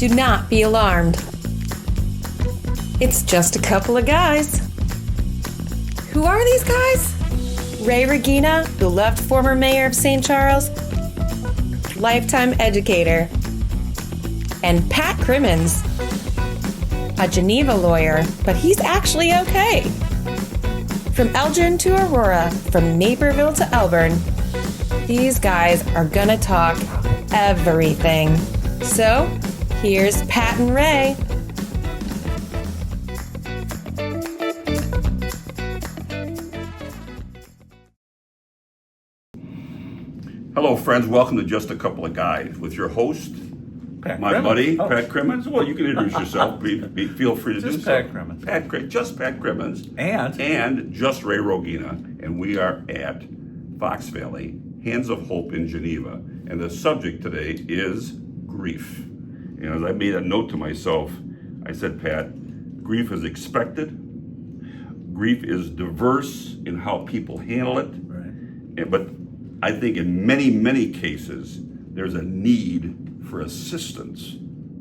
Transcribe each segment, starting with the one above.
Do not be alarmed. It's just a couple of guys. Who are these guys? Ray Regina, beloved former mayor of St. Charles, lifetime educator, and Pat Crimmins, a Geneva lawyer, but he's actually okay. From Elgin to Aurora, from Naperville to Elburn, these guys are gonna talk everything. So, here's Pat and Ray. Hello, friends. Welcome to Just a Couple of Guys with your host, Pat my Crimmins. buddy, Oh. Pat Crimmins. Well, you can introduce yourself. Feel free to do so. Just Pat Crimmins. Just Pat Crimmins. And just Ray Regina. And we are at Fox Valley, Hands of Hope in Geneva. And the subject today is grief. And as I made a note to myself, I said, Pat, grief is expected. Grief is diverse in how people handle it. right. But I think in many, many cases, there's a need for assistance.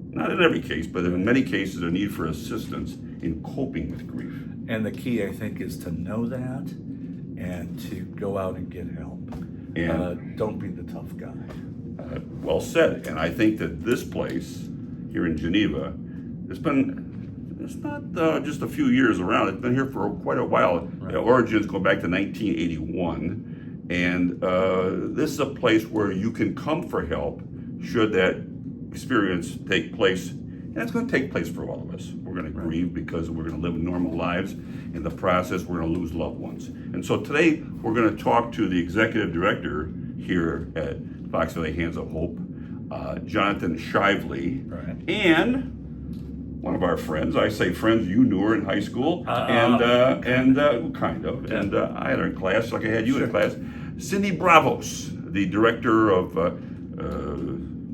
Not in every case, but in many cases, a need for assistance in coping with grief. And the key, I think, is to know that and to go out and get help. And don't be the tough guy. Well said. And I think that this place here in Geneva, it's not just a few years around. It's been here for quite a while. Right. The origins go back to 1981. And this is a place where you can come for help should that experience take place. And it's going to take place for all of us. We're going to grieve because we're going to live normal lives. In the process, we're going to lose loved ones. And so today, we're going to talk to the executive director here at Fox Valley Hands of Hope, Jonathan Shively, Right. and one of our friends. I say friends, you knew her in high school, kind of, and I had her in class like I had you in class. Cindy Bravos, the director of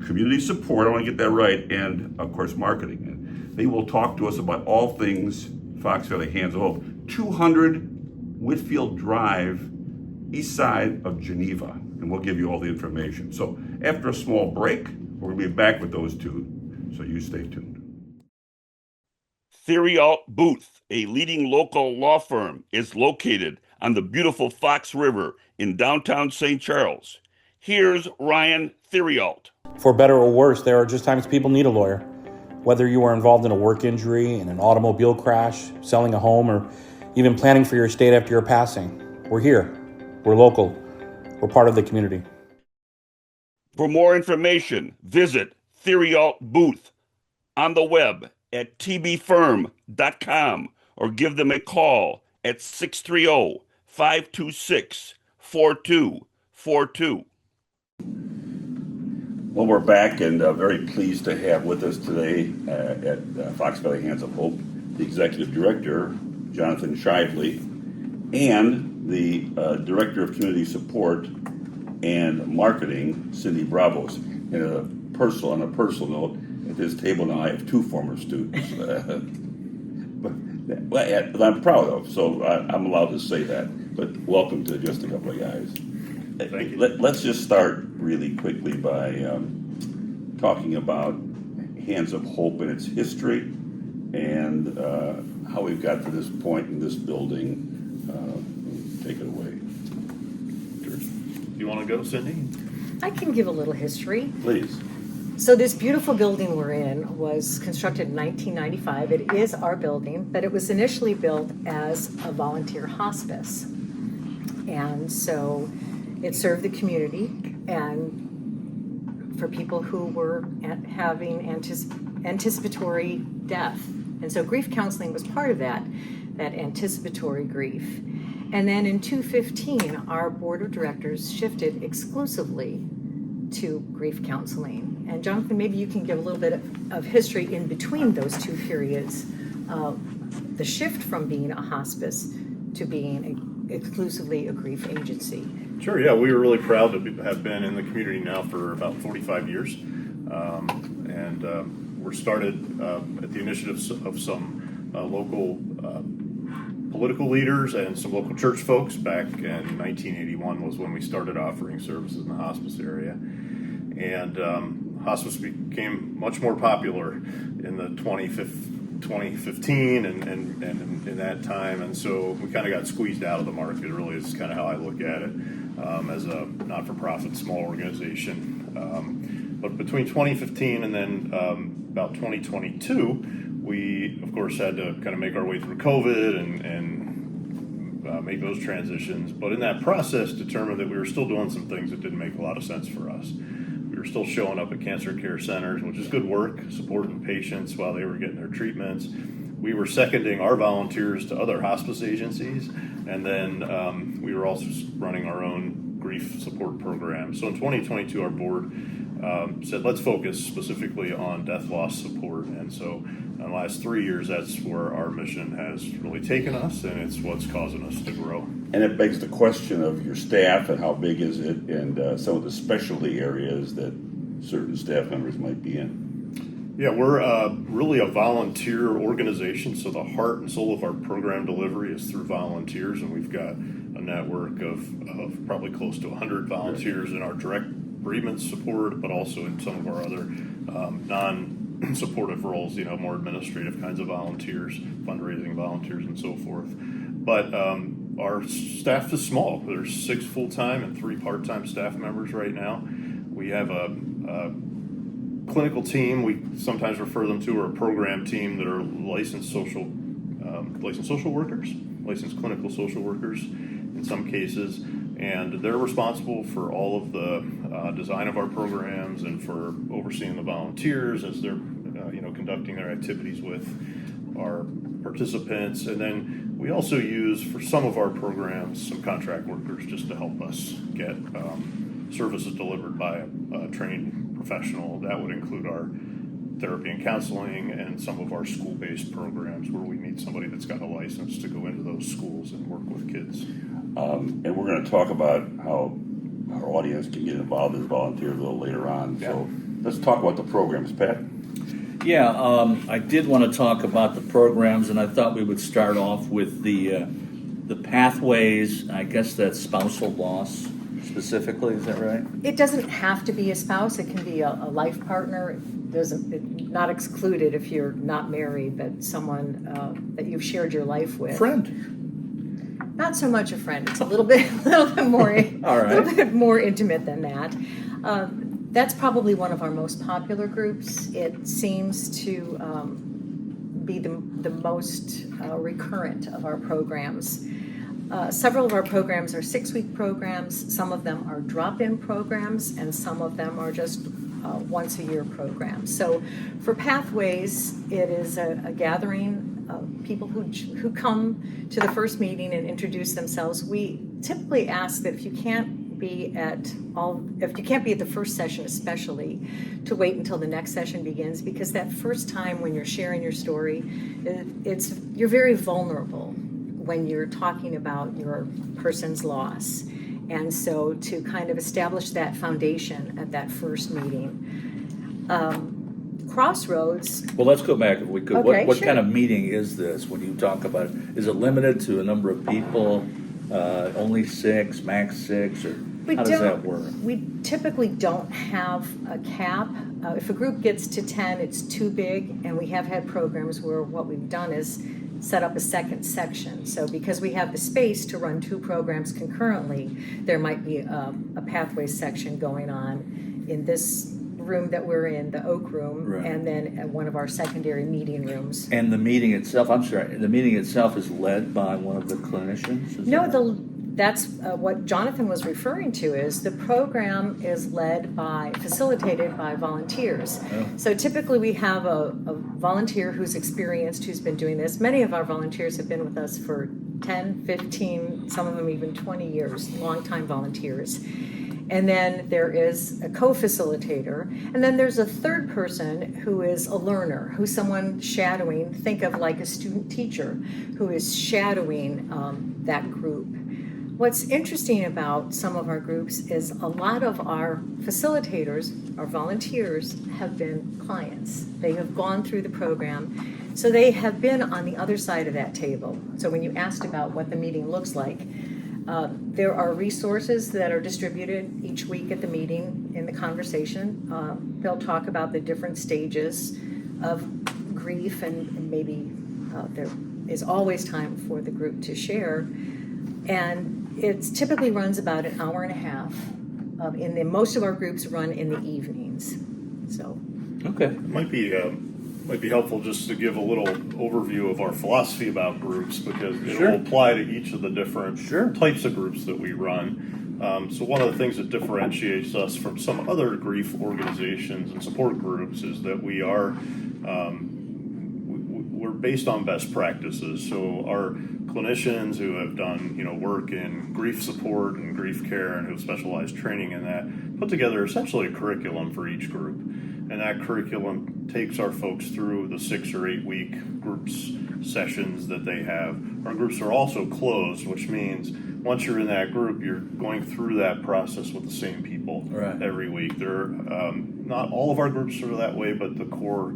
community support, I want to get that right, and of course marketing. And they will talk to us about all things Fox Valley Hands of Hope, 200 Whitfield Drive, east side of Geneva, and we'll give you all the information. So after a small break, we're going to be back with those two, so you stay tuned. 𝐇𝐨𝐲𝐞 Booth, a leading local law firm, is located on the beautiful Fox River in downtown St. Charles. Here's Ryan 𝐇𝐨𝐲𝐞. For better or worse, there are just times people need a lawyer. Whether you are involved in a work injury, in an automobile crash, selling a home, or even planning for your estate after your passing, we're here. We're local. We're part of the community. For more information, visit 𝐇𝐨𝐲𝐞 Booth on the web at tbfirm.com or give them a call at 630-526-4242. Well, we're back and very pleased to have with us today at Fox Valley Hands of Hope, the Executive Director, Jonathan Shively, and the Director of Community Support and Marketing, Cindy Bravos. On a personal note, at this table now I have two former students, but I'm proud of, so I'm allowed to say that. But welcome to Just a Couple of Guys. Thank you. Let's just start really quickly by talking about Hands of Hope and its history and how we've got to this point in this building. Take it away. You want to go, Cindy? I can give a little history. Please. So this beautiful building we're in was constructed in 1995. It is our building, but it was initially built as a volunteer hospice. And so it served the community and for people who were having anticipatory death. And so grief counseling was part of that anticipatory grief. And then in 2015, our board of directors shifted exclusively to grief counseling. And Jonathan, maybe you can give a little bit of history in between those two periods, the shift from being a hospice to being exclusively a grief agency. Sure, yeah. We were really proud to have been in the community now for about 45 years. We're started at the initiative of some local political leaders and some local church folks back in 1981 was when we started offering services in the hospice area. And hospice became much more popular in the 2015 and in that time, and so we kind of got squeezed out of the market. Really is kind of how I look at it, as a not-for-profit small organization. But between 2015 and then about 2022, we of course had to kind of make our way through COVID and make those transitions. But in that process, determined that we were still doing some things that didn't make a lot of sense for us. We were still showing up at cancer care centers, which is good work, supporting patients while they were getting their treatments. We were seconding our volunteers to other hospice agencies, and then we were also running our own grief support program. So in 2022, our board said, let's focus specifically on death loss support. And so in the last 3 years, that's where our mission has really taken us, and it's what's causing us to grow. And it begs the question of your staff and how big is it, and some of the specialty areas that certain staff members might be in. Yeah, we're really a volunteer organization, so the heart and soul of our program delivery is through volunteers, and we've got a network of probably close to 100 volunteers in our direct bereavement support, but also in some of our other non-supportive roles, more administrative kinds of volunteers, fundraising volunteers, and so forth. But our staff is small. There's 6 full-time and 3 part-time staff members right now. We have a clinical team, we sometimes refer them to, or a program team, that are licensed social workers, licensed clinical social workers in some cases, and they're responsible for all of the design of our programs and for overseeing the volunteers as they're conducting their activities with our participants. And then we also use, for some of our programs, some contract workers just to help us get services delivered by a trained professional. That would include our therapy and counseling and some of our school-based programs where we need somebody that's got a license to go into those schools and work with kids. And we're going to talk about how our audience can get involved as volunteers a little later on. Yeah. So let's talk about the programs, Pat. Yeah, I did want to talk about the programs, and I thought we would start off with the pathways. I guess that's spousal loss specifically. Is that right? It doesn't have to be a spouse. It can be a life partner. It's not excluded if you're not married, but someone that you've shared your life with. Friend. Not so much a friend. It's a little bit more, All right. a little bit more intimate than that. That's probably one of our most popular groups. It seems to be the most recurrent of our programs. Several of our programs are 6-week programs. Some of them are drop-in programs, and some of them are just once-a-year programs. So for Pathways, it is a gathering of people who come to the first meeting and introduce themselves. We typically ask that if you can't be at the first session especially, to wait until the next session begins, because that first time when you're sharing your story, you're very vulnerable when you're talking about your person's loss. And so to kind of establish that foundation at that first meeting. Crossroads. Well, let's go back if we could. Okay, what sure. kind of meeting is this when you talk about it? Is it limited to a number of people, only 6, max 6, or how does that work? We typically don't have a cap. If a group gets to 10, it's too big, and we have had programs where what we've done is set up a second section. So because we have the space to run 2 programs concurrently, there might be a Pathways section going on in this room that we're in, the Oak Room, Right. and then at one of our secondary meeting rooms. And the meeting itself, the meeting itself is led by one of the clinicians? That's what Jonathan was referring to. Is the program is facilitated by volunteers. Oh. So typically we have a volunteer who's experienced, who's been doing this. Many of our volunteers have been with us for 10, 15, some of them even 20 years, longtime volunteers. And then there is a co-facilitator. And then there's a third person who is a learner, who's someone shadowing. Think of like a student teacher who is shadowing that group. What's interesting about some of our groups is a lot of our facilitators, our volunteers, have been clients. They have gone through the program, so they have been on the other side of that table. So when you asked about what the meeting looks like, There are resources that are distributed each week at the meeting in the conversation. They'll talk about the different stages of grief, and maybe there is always time for the group to share. And it typically runs about an hour and a half. Most of our groups run in the evenings. So. Okay. It might be helpful just to give a little overview of our philosophy about groups, because it Sure. will apply to each of the different Sure. types of groups that we run. So one of the things that differentiates us from some other grief organizations and support groups is that we're based on best practices. So our clinicians who have done work in grief support and grief care and who have specialized training in that put together essentially a curriculum for each group. And that curriculum takes our folks through the 6 or 8 week groups sessions that they have. Our groups are also closed, which means once you're in that group, you're going through that process with the same people Right. every week. Not all of our groups are that way, but the core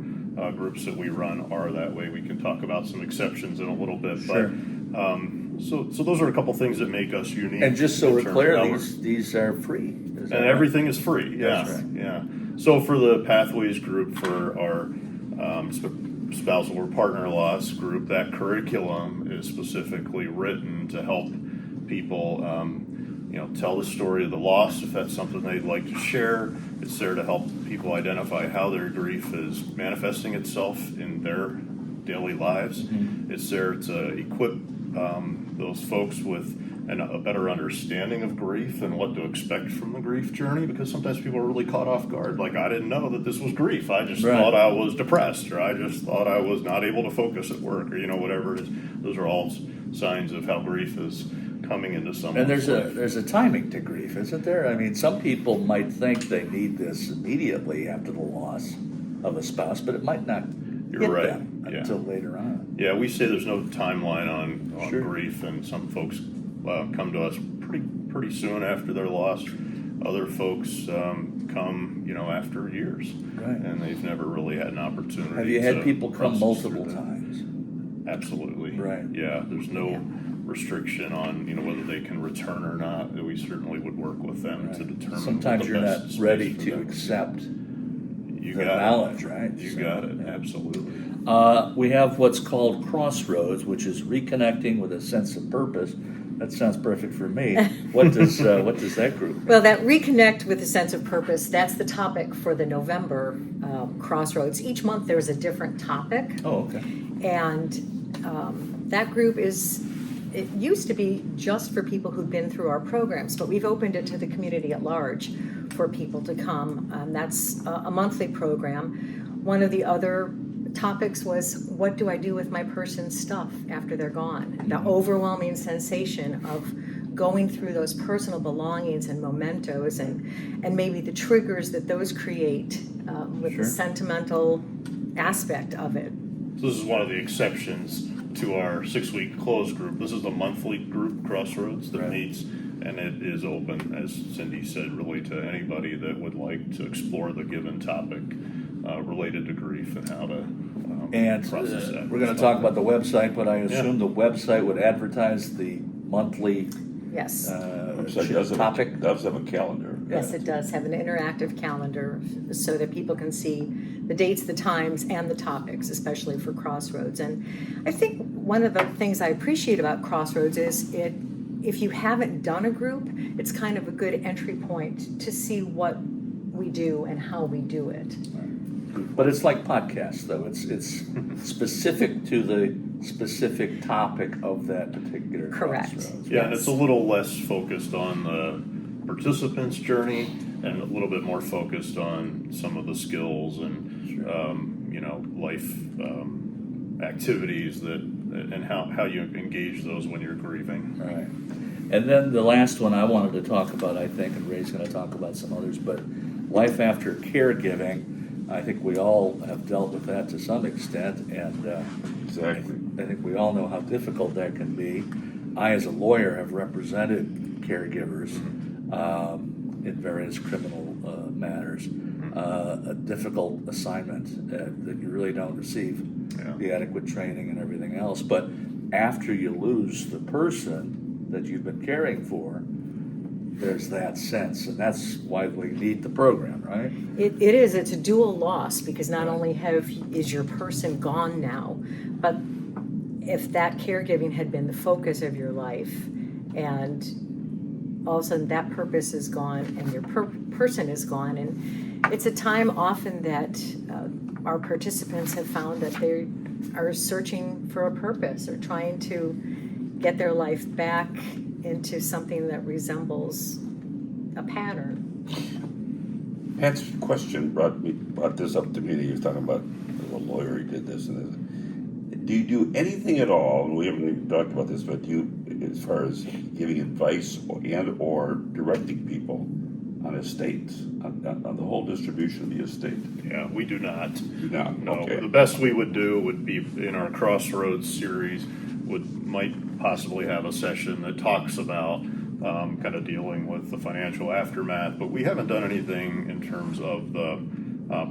groups that we run are that way. We can talk about some exceptions in a little bit, Sure. but so those are a couple things that make us unique. And just so in we're terms clear, of our- these are free. Is that and right? everything is free. Yeah, That's right. yeah. So for the Pathways group, for our spousal or partner loss group, that curriculum is specifically written to help people, tell the story of the loss if that's something they'd like to share. It's there to help people identify how their grief is manifesting itself in their daily lives. Mm-hmm. It's there to equip those folks with a better understanding of grief and what to expect from the grief journey, because sometimes people are really caught off guard. Like, I didn't know that this was grief. I just Right. thought I was depressed, or I just thought I was not able to focus at work, or whatever it is. Those are all signs of how grief is coming into someone's And life. there's a timing to grief, isn't there? I mean, some people might think they need this immediately after the loss of a spouse, but it might not You're hit right. them Yeah. until later on. Yeah, we say there's no timeline on Sure. grief, and some folks come to us pretty soon after their loss. Other folks come, after years, Right. and they've never really had an opportunity. Have you had to people come process multiple through that. times? Absolutely. Right. Yeah, there's no Yeah. restriction on whether they can return or not. We certainly would work with them to Right. determine. Sometimes what the you're best not space ready for to them. accept You the got knowledge, it. right? You So, got it. yeah. Absolutely. We have what's called Crossroads, which is reconnecting with a sense of purpose. That sounds perfect for me. What does that group mean? Well, that reconnect with a sense of purpose, that's the topic for the November Crossroads. Each month there's a different topic. Oh, okay. And that group it used to be just for people who've been through our programs, but we've opened it to the community at large for people to come. That's a monthly program. One of the other topics was, what do I do with my person's stuff after they're gone? The overwhelming sensation of going through those personal belongings and mementos, and maybe the triggers that those create with Sure. the sentimental aspect of it. So this is one of the exceptions to our 6-week closed group. This is the monthly group, Crossroads, that Right. meets, and it is open, as Cindy said, really to anybody that would like to explore the given topic related to grief and how to And process that. we're going to talk about the website, but I assume the website would advertise the monthly Yes. Website does have topic. does have a calendar. Yes, it does have an interactive calendar so that people can see the dates, the times, and the topics, especially for Crossroads. And I think one of the things I appreciate about Crossroads is if you haven't done a group, it's kind of a good entry point to see what we do and how we do it. But it's like podcasts, though. It's specific to the specific topic of that particular Correct. Crossroads. Yeah, and it's a little less focused on the participant's journey and a little bit more focused on some of the skills and life activities and how you engage those when you're grieving. All right. And then the last one I wanted to talk about, I think, and Ray's going to talk about some others, but life after caregiving. I think we all have dealt with that to some extent, and Exactly. I think we all know how difficult that can be. I, as a lawyer, have represented caregivers in various criminal matters. A difficult assignment that you really don't receive the adequate training and everything else. But after you lose the person, that you've been caring for, there's that sense, and that's why we need the program, right? It is. It's a dual loss because not only is your person gone now, but if that caregiving had been the focus of your life, and all of a sudden that purpose is gone and your person is gone, and it's a time often that our participants have found that they are searching for a purpose or trying to get their life back into something that resembles a pattern. Pat's question brought this up to me. He was talking about the lawyer, he did this and this. Do you do anything at all, and we haven't even talked about this, but do you, as far as giving advice or directing people on estates, on the whole distribution of the estate? Yeah, we do not. Do not? No, Okay. the best we would do would be in our Crossroads series, might possibly have a session that talks about kind of dealing with the financial aftermath, but we haven't done anything in terms of the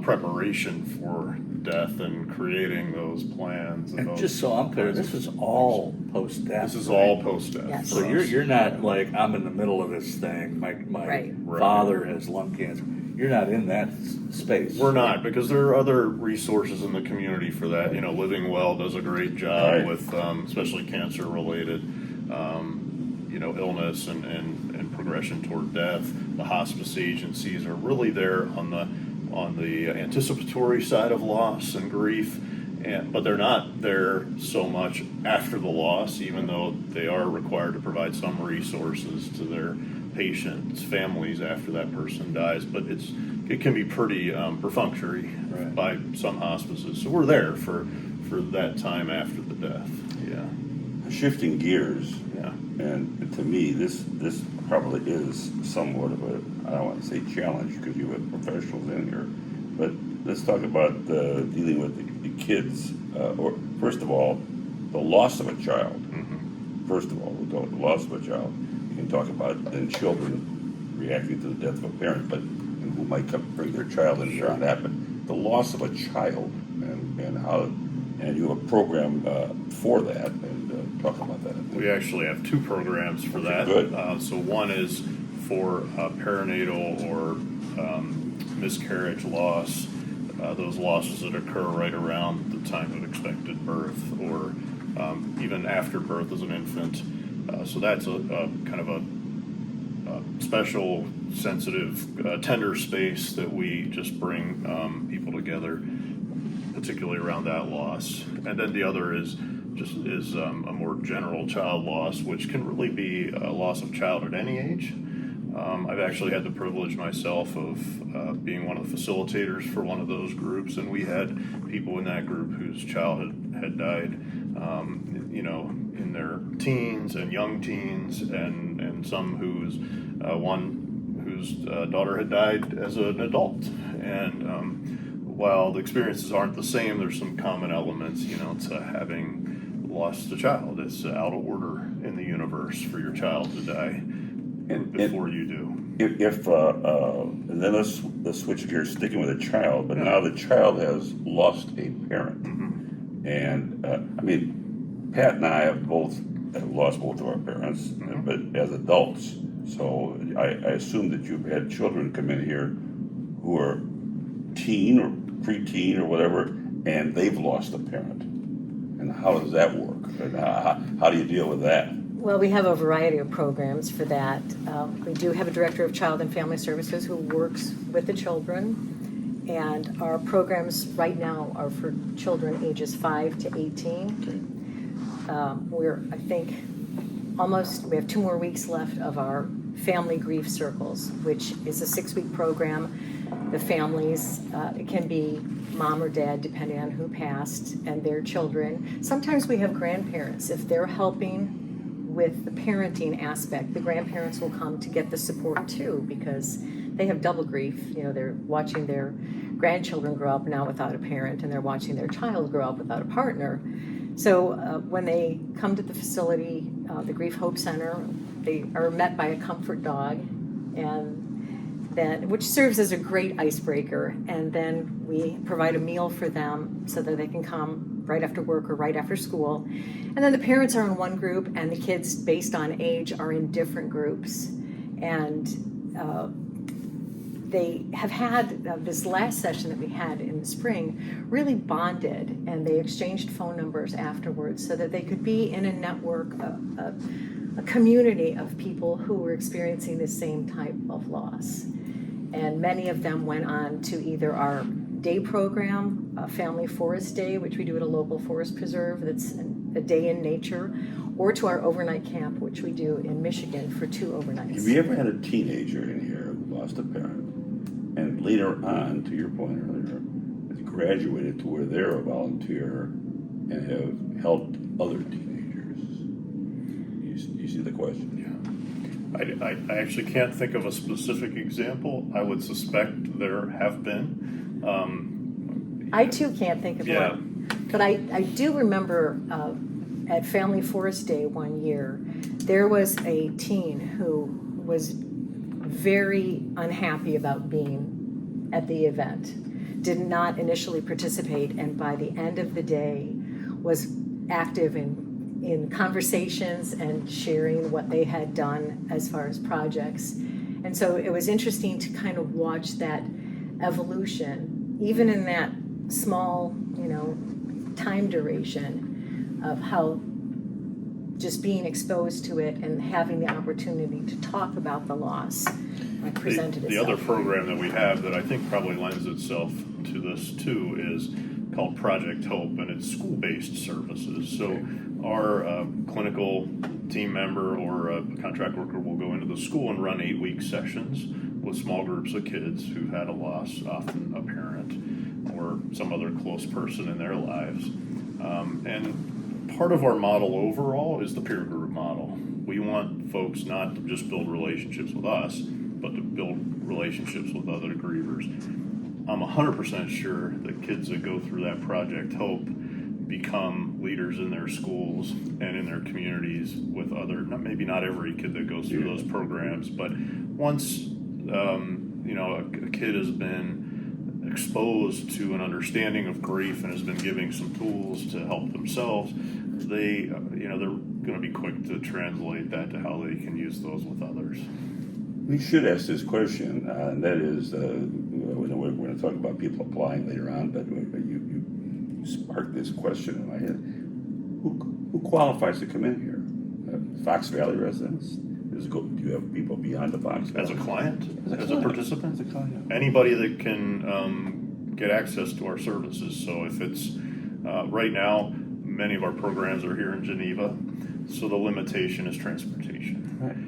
preparation for death and creating those plans. And just so I'm clear, this is all post-death. This is right? all post-death. Yes. So you're not like, I'm in the middle of this thing, my Right. father has lung cancer. You're not in that space. We're not, because there are other resources in the community for that. You know, Living Well does a great job Right. with, especially cancer-related, illness and progression toward death. The hospice agencies are really there on the anticipatory side of loss and grief, but they're not there so much after the loss, even though they are required to provide some resources to their patients, families after that person dies. But it can be pretty perfunctory Right. by some hospices. So we're there for that time after the death. Yeah. Shifting gears, Yeah. and to me, this probably is somewhat of a, I don't want to say challenge because you have professionals in here, but let's talk about dealing with the kids, or first of all, the loss of a child. Mm-hmm. First of all, we'll go with the loss of a child. You can talk about then children reacting to the death of a parent, but and who might bring their child in here on that. But the loss of a child and how, and you have a program for that, and talk about that. We actually have two programs for that. Good. So one is for perinatal or miscarriage loss, those losses that occur right around the time of expected birth or even after birth as an infant. So that's a kind of a special, sensitive, tender space that we just bring people together, particularly around that loss. And then the other is a more general child loss, which can really be a loss of child at any age. I've actually had the privilege myself of being one of the facilitators for one of those groups, and we had people in that group whose child had died, in their teens and young teens, and some whose daughter had died as an adult. And while the experiences aren't the same, there's some common elements, to having lost a child. It's out of order in the universe for your child to die before you do. And then let's switch gears, sticking with a child, but now the child has lost a parent. Mm-hmm. And Pat and I have lost both of our parents, but as adults. So I assume that you've had children come in here who are teen or preteen or whatever, and they've lost a parent. And how does that work? And how do you deal with that? Well, we have a variety of programs for that. We do have a director of Child and Family Services who works with the children, and our programs right now are for children ages 5 to 18. We have 2 more weeks left of our Family Grief Circles, which is a 6-week program. The families, it can be mom or dad, depending on who passed, and their children. Sometimes we have grandparents. If they're helping with the parenting aspect, the grandparents will come to get the support too, because they have double grief. They're watching their grandchildren grow up now without a parent, and they're watching their child grow up without a partner. So when they come to the facility, the Grief Hope Center, they are met by a comfort dog, which serves as a great icebreaker. And then we provide a meal for them so that they can come right after work or right after school. And then the parents are in one group, and the kids, based on age, are in different groups. And they have had this last session that we had in the spring really bonded, and they exchanged phone numbers afterwards so that they could be in a network, a community of people who were experiencing the same type of loss. And many of them went on to either our day program, Family Forest Day, which we do at a local forest preserve that's a day in nature, or to our overnight camp, which we do in Michigan for 2 overnights. Have you ever had a teenager in here who lost a parent, and later on, to your point earlier, has graduated to where they're a volunteer and have helped other teenagers? You see the question? Yeah. I actually can't think of a specific example. I would suspect there have been. I too can't think of one. But I do remember at Family Forest Day one year, there was a teen who was very unhappy about being at the event, did not initially participate, and by the end of the day was active in conversations and sharing what they had done as far as projects. And so it was interesting to kind of watch that evolution, even in that small, time duration, of how just being exposed to it and having the opportunity to talk about the loss presented The itself. other program that we have that I think probably lends itself to this too is called Project Hope, and it's school-based services. So our clinical team member or a contract worker will go into the school and run 8-week sessions with small groups of kids who've had a loss, often a parent or some other close person in their lives. And part of our model overall is the peer group model. We want folks not to just build relationships with us, but to build relationships with other grievers. I'm 100% sure that kids that go through that Project Hope become leaders in their schools and in their communities with other, maybe not every kid that goes through those programs, but once a kid has been exposed to an understanding of grief and has been given some tools to help themselves, they're going to be quick to translate that to how they can use those with others. We should ask this question, and that is, we're going to talk about people applying later on, but you sparked this question in my head. Who qualifies to come in here? Fox Valley residents? Do you have people beyond the Fox Valley? As a client, as a participant, As a client. anybody that can get access to our services. So if it's right now, many of our programs are here in Geneva, so the limitation is transportation. Right.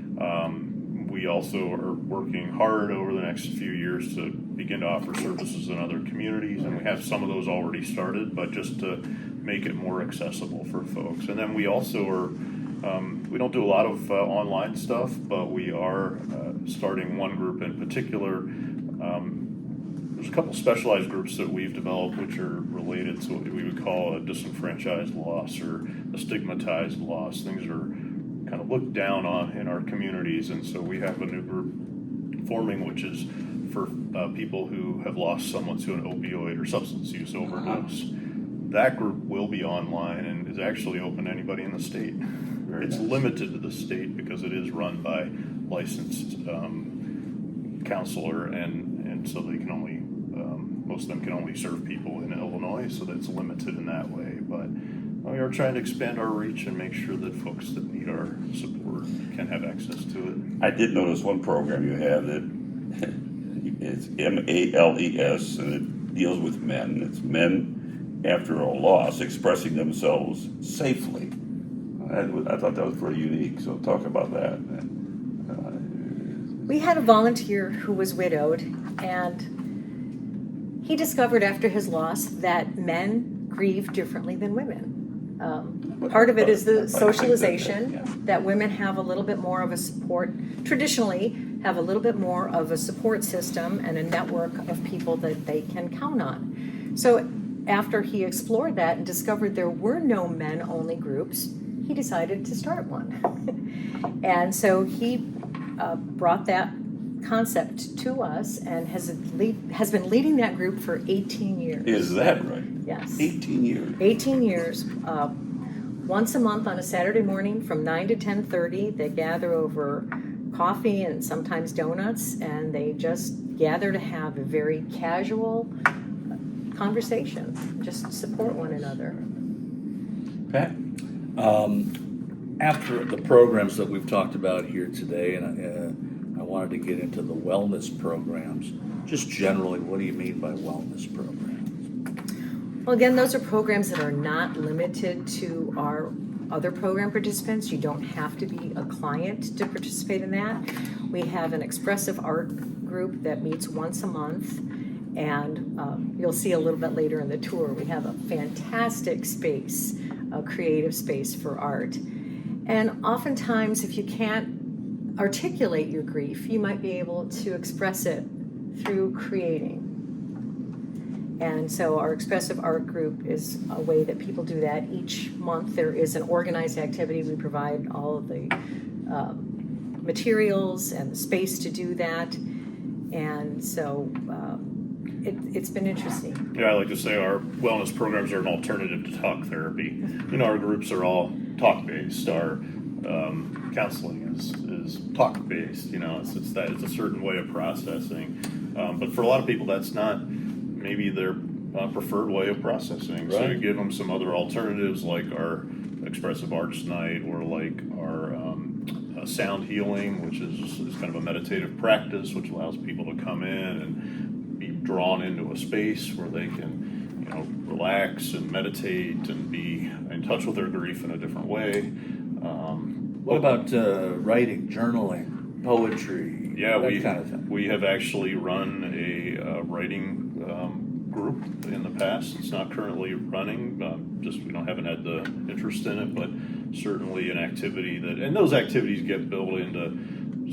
We also are working hard over the next few years to begin to offer services in other communities, and we have some of those already started, but just to make it more accessible for folks. And then we also are, we don't do a lot of online stuff, but we are starting one group in particular. There's a couple specialized groups that we've developed which are related to what we would call a disenfranchised loss or a stigmatized loss, things that are kind of looked down on in our communities. And so we have a new group forming, which is for people who have lost someone to an opioid or substance use overdose. That group will be online and is actually open to anybody in the state. It's limited to the state because it is run by licensed counselor, and so they can only, most of them can only serve people in Illinois, so that's limited in that way. But we are trying to expand our reach and make sure that folks that need our support can have access to it. I did notice one program you have that it's MALES, and it deals with men. It's men after a loss expressing themselves safely. I thought that was pretty unique, so talk about that. We had a volunteer who was widowed, and he discovered after his loss that men grieve differently than women. Part of it is the socialization, that women have a little bit more of a support, traditionally have a little bit more of a support system and a network of people that they can count on. So after he explored that and discovered there were no men-only groups, he decided to start one. And so he brought that concept to us and has been leading that group for 18 years. Is that right? Yes. 18 years. 18 years. Once a month on a Saturday morning from 9 to 10:30, they gather over coffee and sometimes donuts, and they just gather to have a very casual conversation, just support one another. Pat? After the programs that we've talked about here today, and I wanted to get into the wellness programs, just generally, what do you mean by wellness programs? Well, again, those are programs that are not limited to our other program participants. You don't have to be a client to participate in that. We have an expressive art group that meets once a month, and you'll see a little bit later in the tour, we have a fantastic space, a creative space for art. And oftentimes, if you can't articulate your grief, you might be able to express it through creating. And so our expressive art group is a way that people do that. Each month there is an organized activity. We provide all of the materials and the space to do that. And so it's been interesting. Yeah, I like to say our wellness programs are an alternative to talk therapy. Our groups are all talk-based. Our counseling is talk-based. It's a certain way of processing. But for a lot of people, that's not maybe their preferred way of processing. So you give them some other alternatives like our expressive arts night, or like our sound healing, which is kind of a meditative practice, which allows people to come in and be drawn into a space where they can, relax and meditate and be in touch with their grief in a different way. What about writing, journaling, poetry, that kind of thing? We have actually run a writing group in the past. It's not currently running, haven't had the interest in it, but certainly an activity and those activities get built into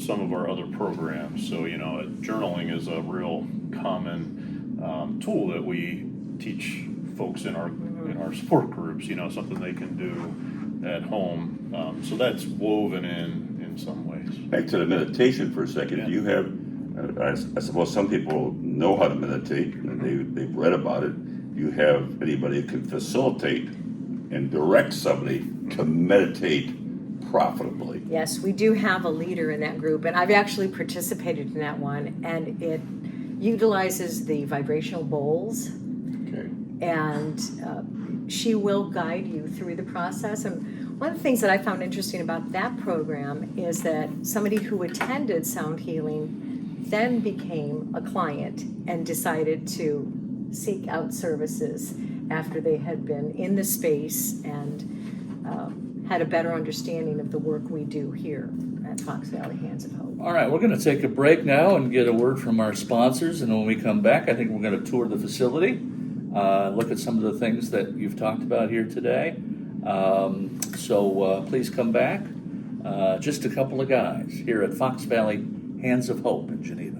some of our other programs. So, journaling is a real common tool that we teach folks in our support groups, something they can do at home. So that's woven in some ways. Back to the meditation for a second. Yeah. Do you have, I suppose some people know how to meditate, and they've read about it. Do you have anybody who can facilitate and direct somebody to meditate profitably? Yes, we do have a leader in that group, and I've actually participated in that one, and it utilizes the vibrational bowls. Okay. And she will guide you through the process. And one of the things that I found interesting about that program is that somebody who attended sound healing then became a client and decided to seek out services after they had been in the space and had a better understanding of the work we do here at Fox Valley Hands of Hope. All right, we're going to take a break now and get a word from our sponsors, and when we come back, I think we're going to tour the facility, look at some of the things that you've talked about here today. So please come back. Just a couple of guys here at Fox Valley Hands of Hope in Geneva.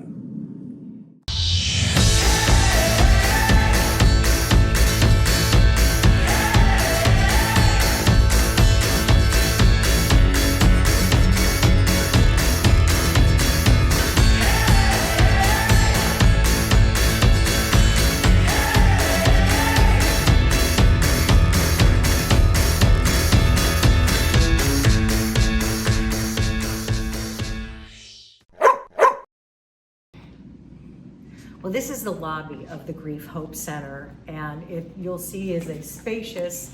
Well, this is the lobby of the Grief Hope Center, and you'll see is a spacious,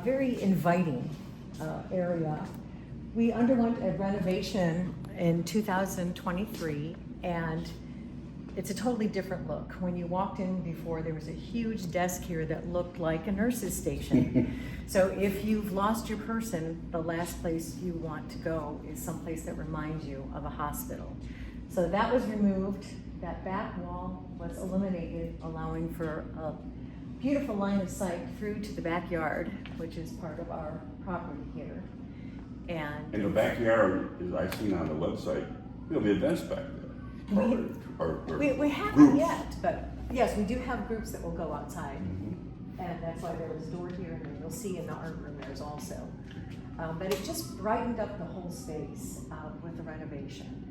very inviting area. We underwent a renovation in 2023, and it's a totally different look. When you walked in before, there was a huge desk here that looked like a nurse's station. So if you've lost your person, the last place you want to go is someplace that reminds you of a hospital. So that was removed. That back wall was eliminated, allowing for a beautiful line of sight through to the backyard, which is part of our property here. And In the backyard, as I've seen on the website, there'll be events back there. we haven't groups. yet, but yes, we do have groups that will go outside. And that's why there was a door here, and then you'll see in the art room there's also. But it just brightened up the whole space with the renovation.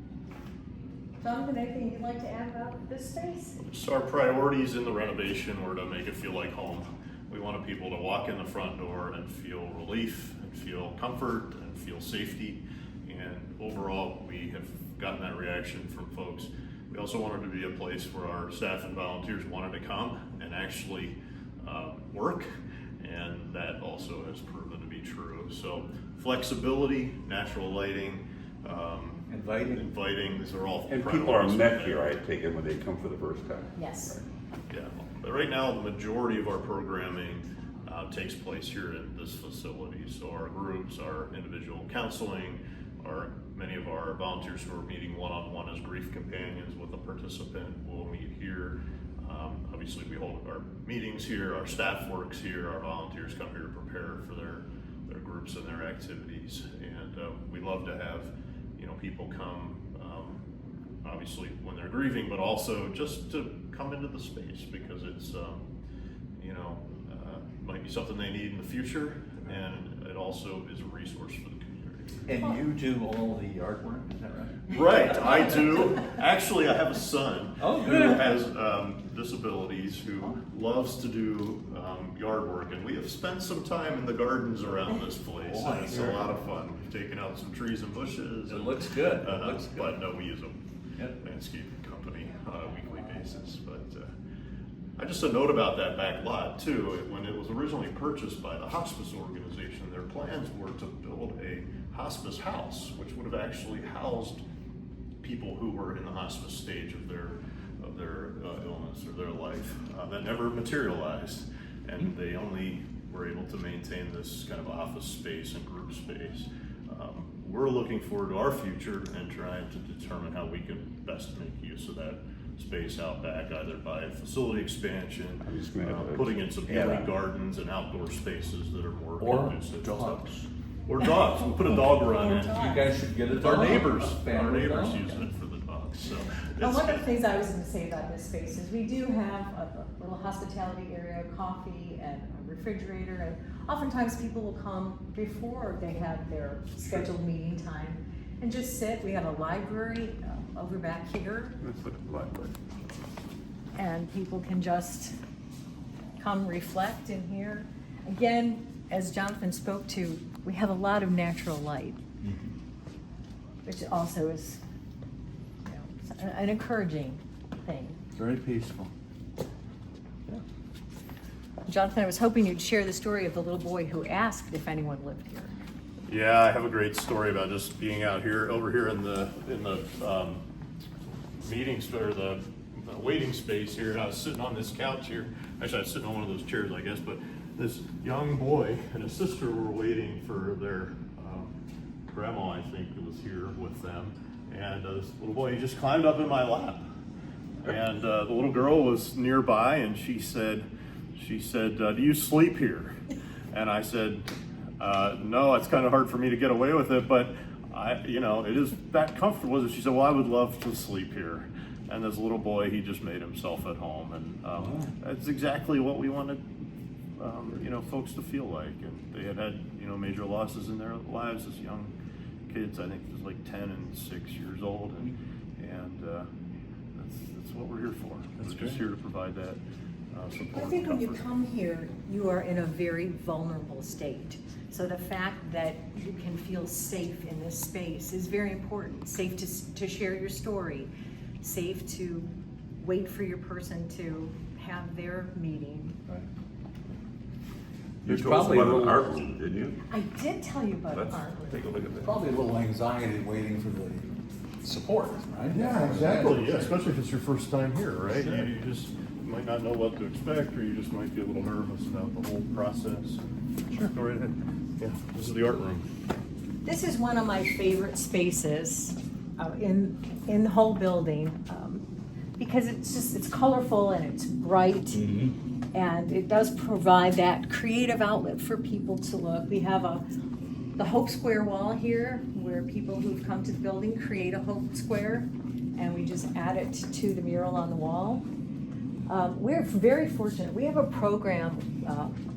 Jonathan, anything you'd like to add about this space? So our priorities in the renovation were to make it feel like home. We wanted people to walk in the front door and feel relief, and feel comfort, and feel safety. And overall, we have gotten that reaction from folks. We also wanted to be a place where our staff and volunteers wanted to come and actually work, and that also has proven to be true. So flexibility, natural lighting, inviting, these are all And people are priorities. met here, I take it, when they come for the first time. Yes. Yeah, but right now, the majority of our programming takes place here in this facility. So our groups, our individual counseling, many of our volunteers who are meeting one-on-one as grief companions with a participant will meet here. Obviously, we hold our meetings here, our staff works here, our volunteers come here to prepare for their groups and their activities. And we love to have, people come, obviously when they're grieving, but also just to come into the space because it's, might be something they need in the future, and it also is a resource for the community. And you do all the yard work, is that right? Right, I do. Actually, I have a son Oh, who good. has disabilities, who loves to do yard work, and we have spent some time in the gardens around this place. Boy, And it's a lot of fun. We've taken out some trees and bushes. It and, looks good. It looks good. But no, we use a Yep. landscaping company on a weekly basis. But just a note about that back lot too. When it was originally purchased by the hospice organization, their plans were to build a hospice house, which would have actually housed people who were in the hospice stage of their illness or their life. That never materialized, and they only were able to maintain this kind of office space and group space. We're looking forward to our future and trying to determine how we can best make use of that space out back, either by facility expansion, I was gonna putting in some add healing on. gardens and outdoor spaces that are more Or conducive to dogs. stuff. Or dogs. We'll put a dog run in. You guys should get a dog. Our neighbors, Family dog. use it for the dogs. So Well, it's- one of the things I was going to say about this space is we do have a little hospitality area, coffee and a refrigerator, and oftentimes people will come before they have their scheduled meeting time and just sit. We have a library over back here, Let's look at the library. and people can just come reflect in here. Again, as Jonathan spoke to, we have a lot of natural light, which also is an encouraging thing. Very peaceful. Jonathan, I was hoping you'd share the story of the little boy who asked if anyone lived here. Yeah, I have a great story about just being out here, over here in the meetings or the waiting space here. And I was sitting on this couch here. Actually, I was sitting on one of those chairs, I guess. But this young boy and his sister were waiting for their grandma, I think, was here with them. And this little boy, he just climbed up in my lap. And the little girl was nearby, and she said, "Do you sleep here?" And I said, "No, it's kind of hard for me to get away with it, but it is that comfortable." She said, "Well, I would love to sleep here." And this little boy, he just made himself at home, and that's exactly what we wanted, folks to feel like. And they had major losses in their lives as young kids. I think it was like 10 and 6 years old, and that's what we're here for. We're just here to provide that support. I think when you comfort. come here, you are in a very vulnerable state. So the fact that you can feel safe in this space is very important. Safe to share your story, safe to wait for your person to have their meeting. Right. You There's told us probably about a an little- art room, didn't you? I did tell you about Let's art. take a look at that. Probably a little anxiety waiting for the support, right? Yeah, exactly. Yeah, especially if it's your first time here, right? Sure. You just might not know what to expect, or you just might be a little nervous about the whole process. Sure, go right ahead. Yeah, this is the art room. This is one of my favorite spaces in the whole building because it's colorful and it's bright, and it does provide that creative outlet for people to look. We have the Hope Square wall here where people who've come to the building create a Hope Square, and we just add it to the mural on the wall. We're very fortunate. We have a program,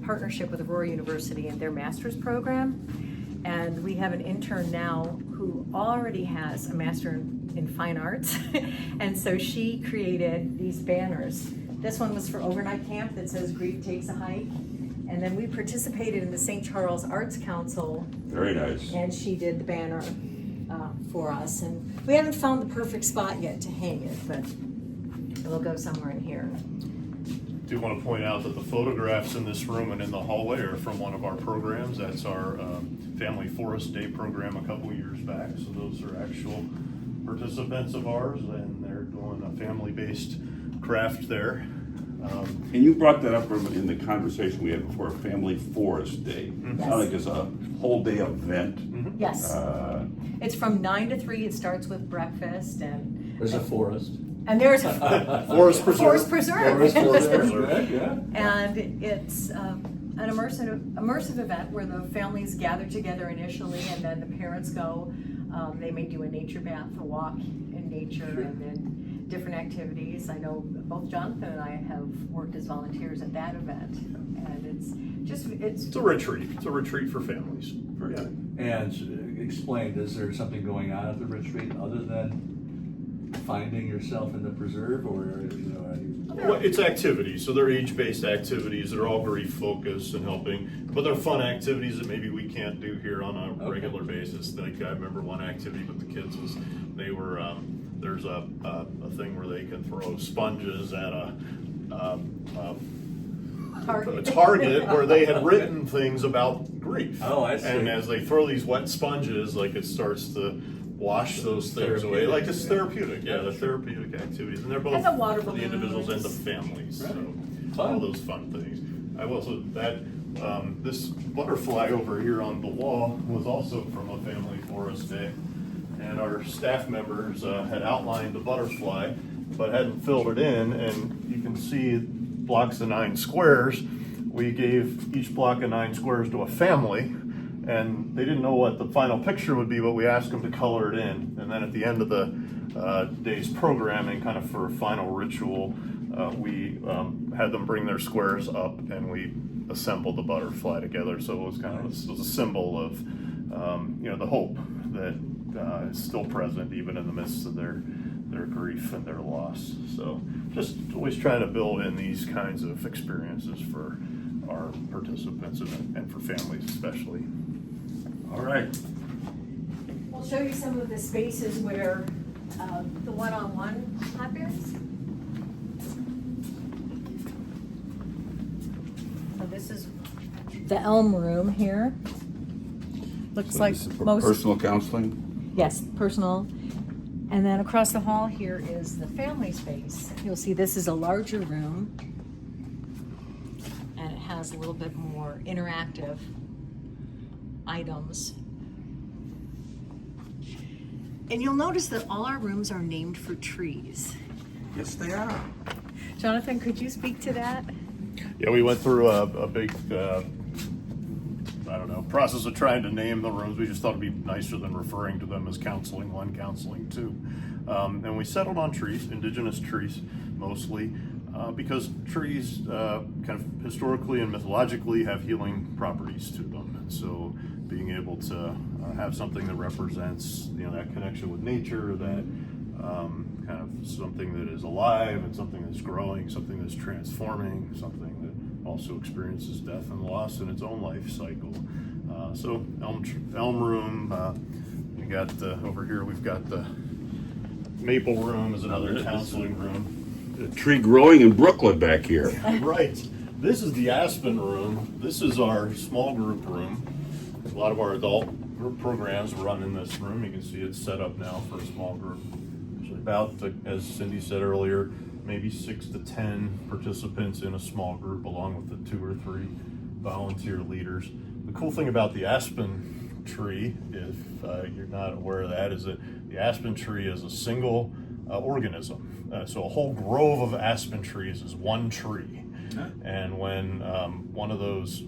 partnership with Aurora University and their master's program, and we have an intern now who who already has a master in fine arts, and so she created these banners. This one was for overnight camp that says "Grief Takes a Hike," and then we participated in the St. Charles Arts Council. Very nice. And she did the banner for us, and we haven't found the perfect spot yet to hang it, but it'll go somewhere in here. Do want to point out that the photographs in this room and in the hallway are from one of our programs. That's our Family Forest Day program a couple years back. So those are actual participants of ours, and they're doing a family-based craft there. And you brought that up in the conversation we had before, Family Forest Day. It sounds like it's a whole day event. Yes. It's from 9 to 3. It starts with breakfast, and There's a forest. there's a Forest Preserve. Forest Preserve. Forest Preserve, yeah. And it's an immersive event where the families gather together initially, and then the parents go. They may do a nature bath, a walk in nature, and then different activities. I know both Jonathan and I have worked as volunteers at that event, and it's a retreat. It's a retreat for families. Very good. And explain, is there something going on at the retreat other than finding yourself in the preserve, or are you... Well, it's activities, so they're age-based activities that are all grief-focused and helping, but they're fun activities that maybe we can't do here on a regular basis. Like, I remember one activity with the kids was, they were, there's a thing where they can throw sponges at a target where they had written things about grief. Oh, I see. And as they throw these wet sponges, like, it starts to wash those things away. Like, it's therapeutic. Yeah, the therapeutic activities. And they're both And the water for the individuals and the balloons. families. Right. So all those fun things. I also, this butterfly over here on the wall was also from a Family Forest Day. And our staff members had outlined the butterfly, but hadn't filled it in. And you can see blocks of 9 squares. We gave each block of 9 squares to a family, and they didn't know what the final picture would be, but we asked them to color it in. And then at the end of the day's programming, kind of for a final ritual, we had them bring their squares up, and we assembled the butterfly together. So it was kind of it was a symbol of the hope that is still present even in the midst of their grief and their loss. So just always trying to build in these kinds of experiences for our participants and for families especially. All right. We'll show you some of the spaces where the one-on-one happens. So this is the Elm Room here. Looks like This is for most personal counseling. Yes, personal. And then across the hall here is the family space. You'll see this is a larger room, and it has a little bit more interactive items. And you'll notice that all our rooms are named for trees. Yes, they are. Jonathan, could you speak to that? Yeah, we went through a big, process of trying to name the rooms. We just thought it'd be nicer than referring to them as counseling 1, counseling 2. And we settled on trees, indigenous trees mostly, because trees kind of historically and mythologically have healing properties to them. And so being able to have something that represents, that connection with nature, that kind of something that is alive and something that's growing, something that's transforming, something that also experiences death and loss in its own life cycle. So Elm Room, we got over here we've got the Maple Room is another counseling room. A tree growing in Brooklyn back here. Right. This is the Aspen Room. This is our small group room. A lot of our adult group programs run in this room. You can see it's set up now for a small group. Usually about, as Cindy said earlier, maybe 6 to 10 participants in a small group, along with the 2 or 3 volunteer leaders. The cool thing about the aspen tree, if you're not aware of that, is that the aspen tree is a single organism. So a whole grove of aspen trees is one tree. And when one of those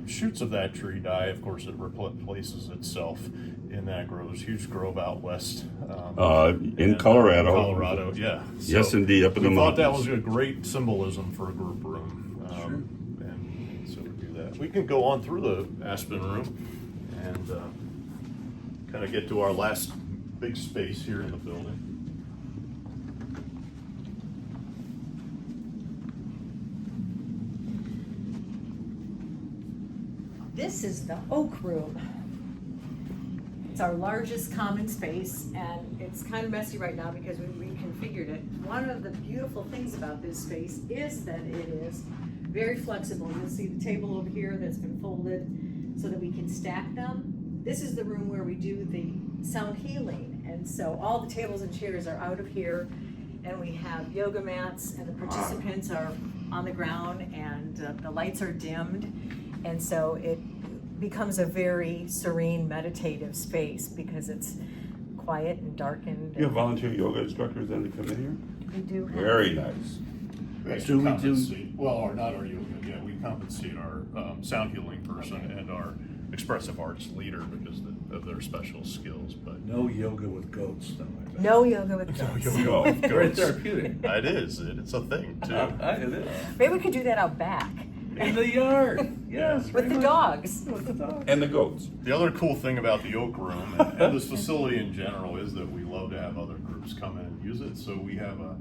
shoots of that tree die, of course, it replaces itself in that grove. There's a huge grove out west. In Colorado. Colorado, yeah. Yes, indeed, up in the We thought that mountains. was a great symbolism for a group room. And so we do that. We can go on through the Aspen Room and kind of get to our last big space here in the building. This is the Oak Room. It's our largest common space, and it's kind of messy right now because we reconfigured it. One of the beautiful things about this space is that it is very flexible. You'll see the table over here that's been folded so that we can stack them. This is the room where we do the sound healing, and so all the tables and chairs are out of here, and we have yoga mats, and the participants are on the ground, and the lights are dimmed, and so it becomes a very serene, meditative space because it's quiet and darkened. You have volunteer yoga instructors then to come in here? We do have. Very nice. We actually compensate, well, or not our yoga, yeah, we compensate our sound healing person and our expressive arts leader because of their special skills, but. No yoga with goats, though. I bet. No yoga with goats. Very therapeutic. It is, it's a thing too. It is. Maybe we could do that out back. In the yard. Yes. With the dogs. With the dogs. And the goats. The other cool thing about the Oak Room and this facility in general is that we love to have other groups come in and use it. So we have a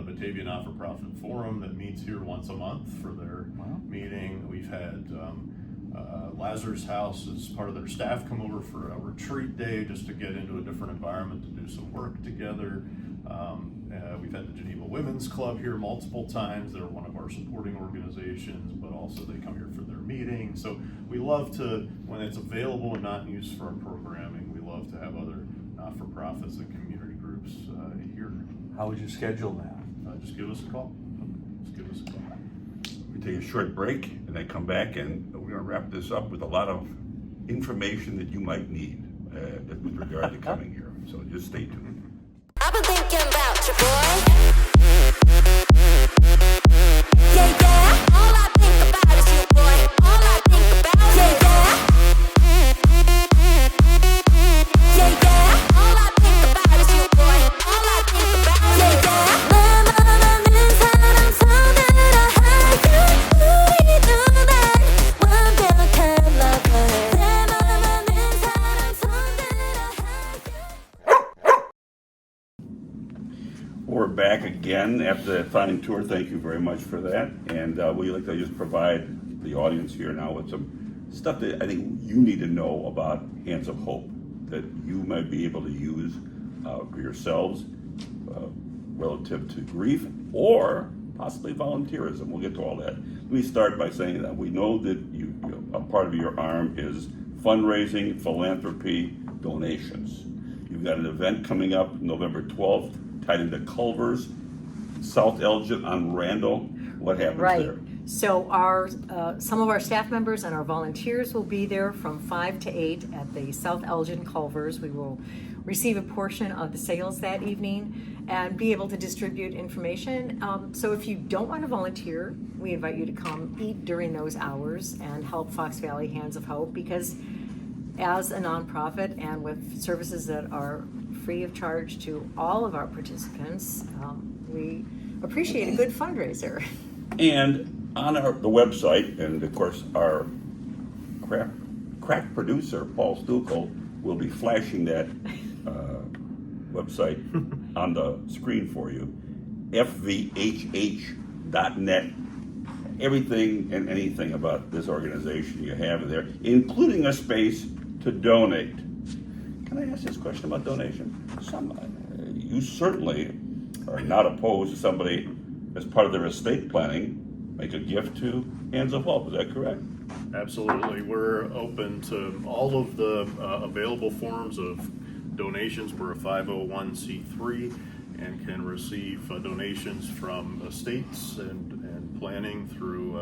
Batavia Not-for-Profit Forum that meets here once a month for their meeting. We've had Lazarus House as part of their staff come over for a retreat day just to get into a different environment to do some work together. We've had the Geneva Women's Club here multiple times. They're one of our supporting organizations, but also they come here for their meeting. So we love to, when it's available and not used for our programming, we love to have other not-for-profits and community groups here. How would you schedule that? Just give us a call. Just give us a call. We take a short break and then come back, and we're going to wrap this up with a lot of information that you might need with regard to coming here. So just stay tuned. I've been thinking about you, boy. Yeah, yeah. All I think about is you, boy. All I think about, yeah, yeah. Yeah, yeah. All I think about is you, boy. All I think about, yeah, yeah. 내 맘에는 사랑 손으로 하여 우리 눈엔 완벽한 lover. 내 맘에는 사랑 손으로 하여. We're back again after that fine tour. Thank you very much for that. And we'd like to just provide the audience here now with some stuff that I think you need to know about Hands of Hope that you might be able to use for yourselves relative to grief or possibly volunteerism. We'll get to all that. Let me start by saying that we know that a part of your arm is fundraising, philanthropy, donations. You've got an event coming up November 12th tied into Culvers, South Elgin on Randall. What happens Right. there? So our some of our staff members and our volunteers will be there from 5 to 8 at the South Elgin Culvers. We will receive a portion of the sales that evening and be able to distribute information. So if you don't want to volunteer, we invite you to come eat during those hours and help Fox Valley Hands of Hope, because as a nonprofit and with services that are free of charge to all of our participants, we appreciate a good fundraiser. And on the website, and of course our crack producer, Paul Stukel, will be flashing that website on the screen for you, fvhh.net. Everything and anything about this organization you have there, including a space to donate. Can I ask this question about donation? You certainly are not opposed to somebody, as part of their estate planning, make a gift to Hands of Hope. Is that correct? Absolutely. We're open to all of the available forms of donations. We're a 501c3 and can receive donations from estates and planning through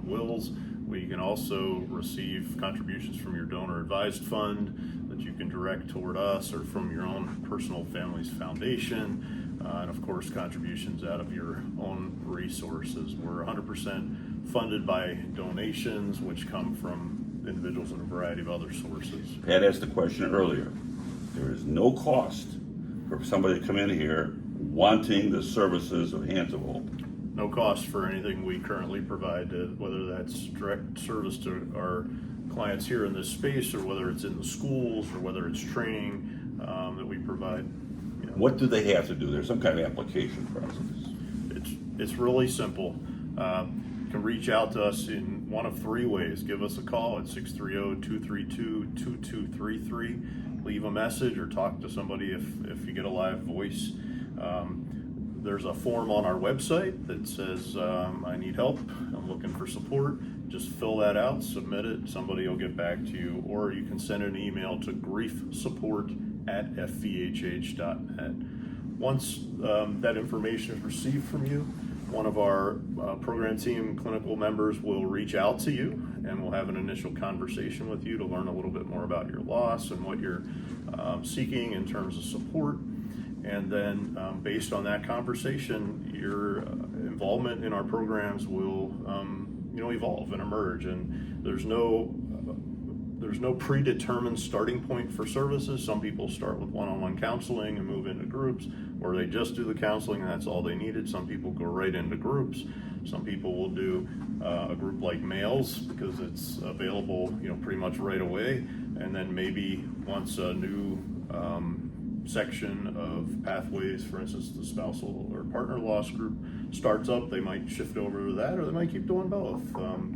wills. We can also receive contributions from your donor advised fund that you can direct toward us, or from your own personal family's foundation. And of course, contributions out of your own resources. We're 100% funded by donations, which come from individuals and a variety of other sources. Pat asked the question earlier. There is no cost for somebody to come in here wanting the services of Hands of Hope. No cost for anything we currently provide, whether that's direct service to our clients here in this space, or whether it's in the schools, or whether it's training that we provide. You know, What do they have to do? There's some kind of application process. it's really simple. You can reach out to us in one of three ways. Give us a call at 630-232-2233. Leave a message or talk to somebody if you get a live voice. There's a form on our website that says, I need help, I'm looking for support. Just fill that out, submit it, somebody will get back to you, or you can send an email to griefsupport@fvhh.net. Once that information is received from you, one of our program team clinical members will reach out to you, and we'll have an initial conversation with you to learn a little bit more about your loss and what you're seeking in terms of support. And then based on that conversation, your involvement in our programs will evolve and emerge. And there's no predetermined starting point for services. Some people start with one-on-one counseling and move into groups, or they just do the counseling and that's all they needed. Some people go right into groups. Some people will do a group like males because it's available, pretty much right away. And then maybe once a new section of pathways, for instance, the spousal or partner loss group starts up, they might shift over to that, or they might keep doing both.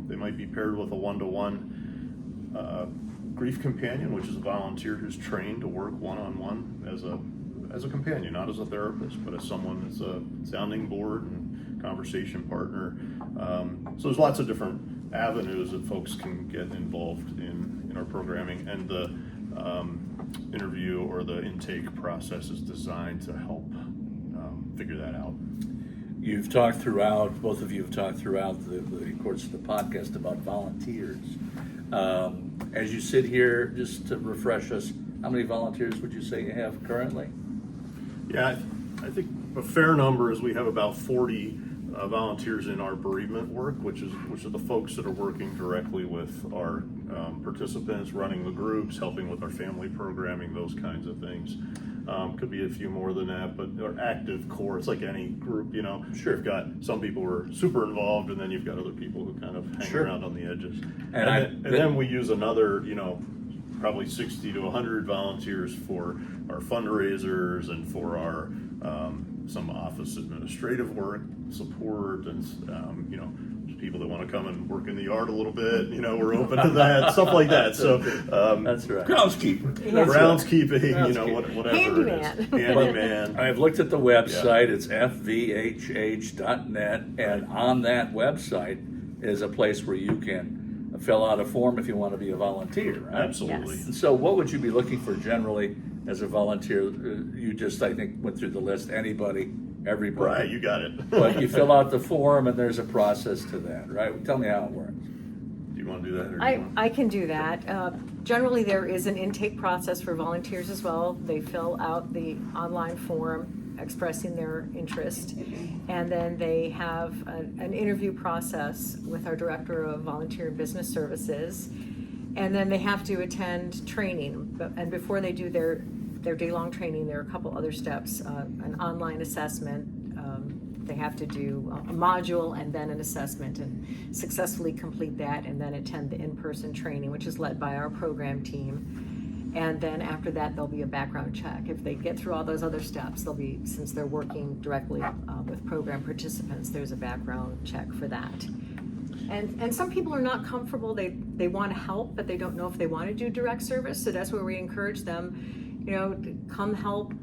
They might be paired with a one-to-one grief companion, which is a volunteer who's trained to work one-on-one as a companion, not as a therapist, but as someone that's a sounding board and conversation partner. So there's lots of different avenues that folks can get involved in our programming, and the interview or the intake process is designed to help figure that out. You've talked throughout, both of you have talked throughout the course of the podcast about volunteers. As you sit here, just to refresh us, how many volunteers would you say you have currently? Yeah, I think a fair number is we have about 40 volunteers in our bereavement work, which are the folks that are working directly with our participants, running the groups, helping with our family programming, those kinds of things. Could be a few more than that, but our active core, it's like any group, Sure. You've got some people who are super involved, and then you've got other people who kind of hang Sure. around on the edges. And then we use another, probably 60 to 100 volunteers for our fundraisers and for our some office administrative work, support, and people that want to come and work in the yard a little bit. We're open to that, stuff like that. So That's right. Groundskeeper. groundskeeping, whatever Handyman. it is. Handyman. I've looked at the website, it's fvhh.net, and on that website is a place where you can fill out a form if you want to be a volunteer, right? Absolutely. Yes. And so what would you be looking for generally as a volunteer? You just, I think, went through the list, anybody, everybody. Right, you got it. But you fill out the form and there's a process to that, right? Tell me how it works. Do you want to do that? Or do you want- I can do that. Generally, there is an intake process for volunteers as well. They fill out the online form expressing their interest, and then they have an interview process with our Director of Volunteer and Business Services, and then they have to attend training. And before they do their day-long training, there are a couple other steps. An online assessment. They have to do a module and then an assessment and successfully complete that, and then attend the in-person training, which is led by our program team. And then after that, there'll be a background check. If they get through all those other steps, since they're working directly with program participants, there's a background check for that. And some people are not comfortable. They want to help, but they don't know if they want to do direct service. So that's where we encourage them, to come help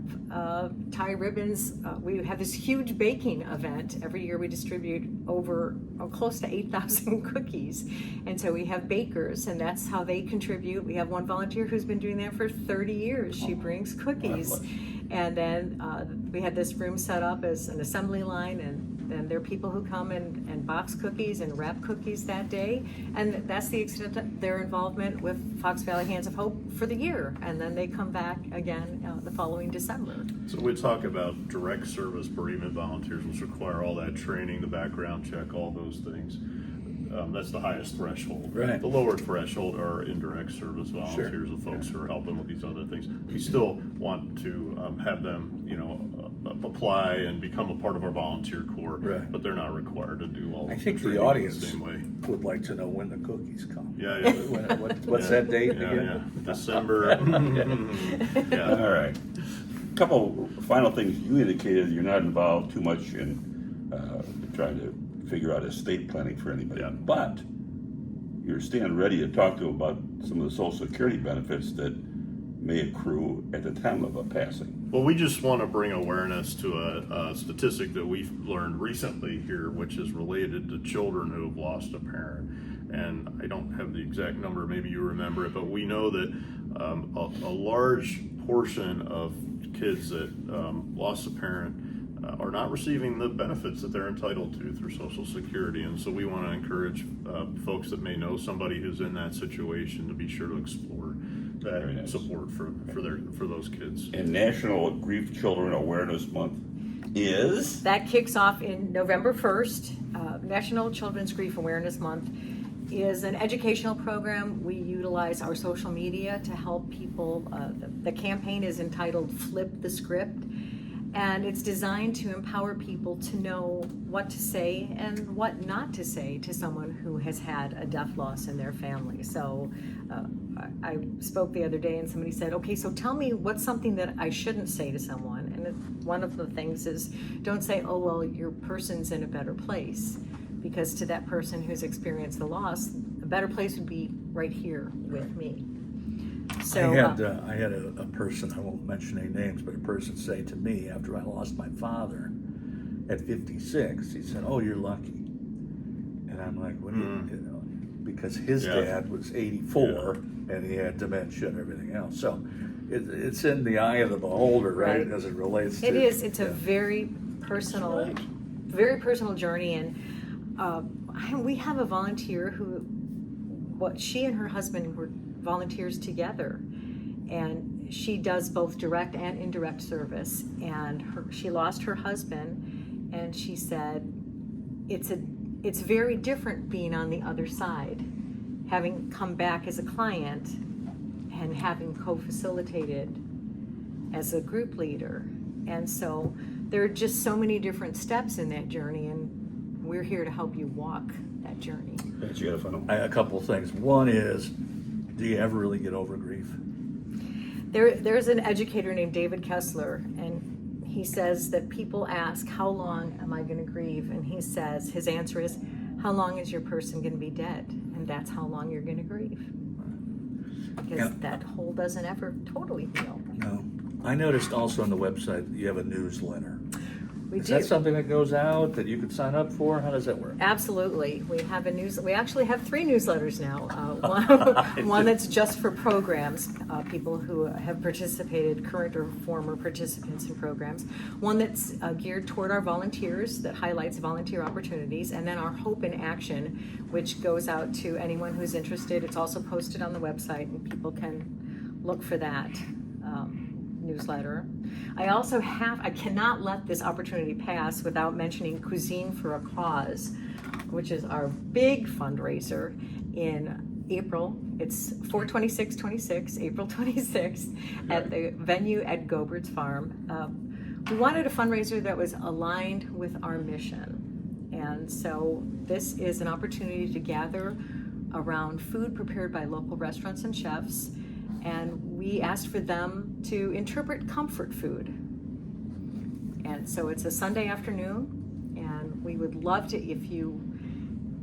tie ribbons. We have this huge baking event. Every year we distribute over close to 8,000 cookies. And so we have bakers, and that's how they contribute. We have one volunteer who's been doing that for 30 years. She brings cookies. And then we had this room set up as an assembly line, and then there are people who come and box cookies and wrap cookies that day. And that's the extent of their involvement with Fox Valley Hands of Hope for the year. And then they come back again the following December. So we talk about direct service bereavement volunteers, which require all that training, the background check, all those things. that's the highest threshold. Right. The lower threshold are indirect service volunteers, the folks who are helping with these other things. We still want to have them, apply and become a part of our volunteer corps, Right. but they're not required to do all. I think the training audience the same way. would like to know when the cookies come. Yeah. What's that date Yeah, again? December. Yeah. All right. Couple final things. You indicated you're not involved too much in trying to figure out estate planning for anybody, Yeah. but you're standing ready to talk to them about some of the Social Security benefits that may accrue at the time of a passing. Well, we just want to bring awareness to a statistic that we've learned recently here, which is related to children who have lost a parent. And I don't have the exact number, maybe you remember it, but we know that a large portion of kids that lost a parent are not receiving the benefits that they're entitled to through Social Security. And so we want to encourage folks that may know somebody who's in that situation to be sure to explore that Very nice. support for those kids. And National Grief Children Awareness Month is? That kicks off in November 1st. National Children's Grief Awareness Month is an educational program. We utilize our social media to help people. The campaign is entitled Flip the Script, and it's designed to empower people to know what to say and what not to say to someone who has had a death loss in their family. So I spoke the other day and somebody said, okay, so tell me what's something that I shouldn't say to someone. And one of the things is, don't say, oh, well, your person's in a better place. Because to that person who's experienced the loss, a better place would be right here with me. So I had a person, I won't mention any names, but a person say to me after I lost my father at 56, he said, "Oh, you're lucky." And I'm like, "What do you know?" Because his dad was 84 and he had dementia and everything else. So it's in the eye of the beholder, right? As it relates to it is. It's a very personal, journey, and we have a volunteer who, she and her husband were volunteers together, and she does both direct and indirect service. And she lost her husband, and she said it's very different being on the other side, having come back as a client and having co-facilitated as a group leader. And so there are just so many different steps in that journey, and we're here to help you walk that journey. That's you got a funnel. A couple of things. One is, do you ever really get over grief? There's an educator named David Kessler, and he says that people ask, how long am I going to grieve? And he says, his answer is, how long is your person going to be dead? And that's how long you're going to grieve. Because that hole doesn't ever totally heal. No. I noticed also on the website that you have a newsletter. We Is do. that something that goes out that you could sign up for? How does that work? Absolutely. We have we actually have 3 newsletters now. One that's just for programs, people who have participated, current or former participants in programs. One that's geared toward our volunteers, that highlights volunteer opportunities. And then our Hope in Action, which goes out to anyone who's interested. It's also posted on the website, and people can look for that newsletter. I cannot let this opportunity pass without mentioning Cuisine for a Cause, which is our big fundraiser in April. It's 4/26/26, April 26th, at the venue at Gobert's Farm. We wanted a fundraiser that was aligned with our mission. And so this is an opportunity to gather around food prepared by local restaurants and chefs. And we asked for them to interpret comfort food. And so it's a Sunday afternoon, and we would love to, if you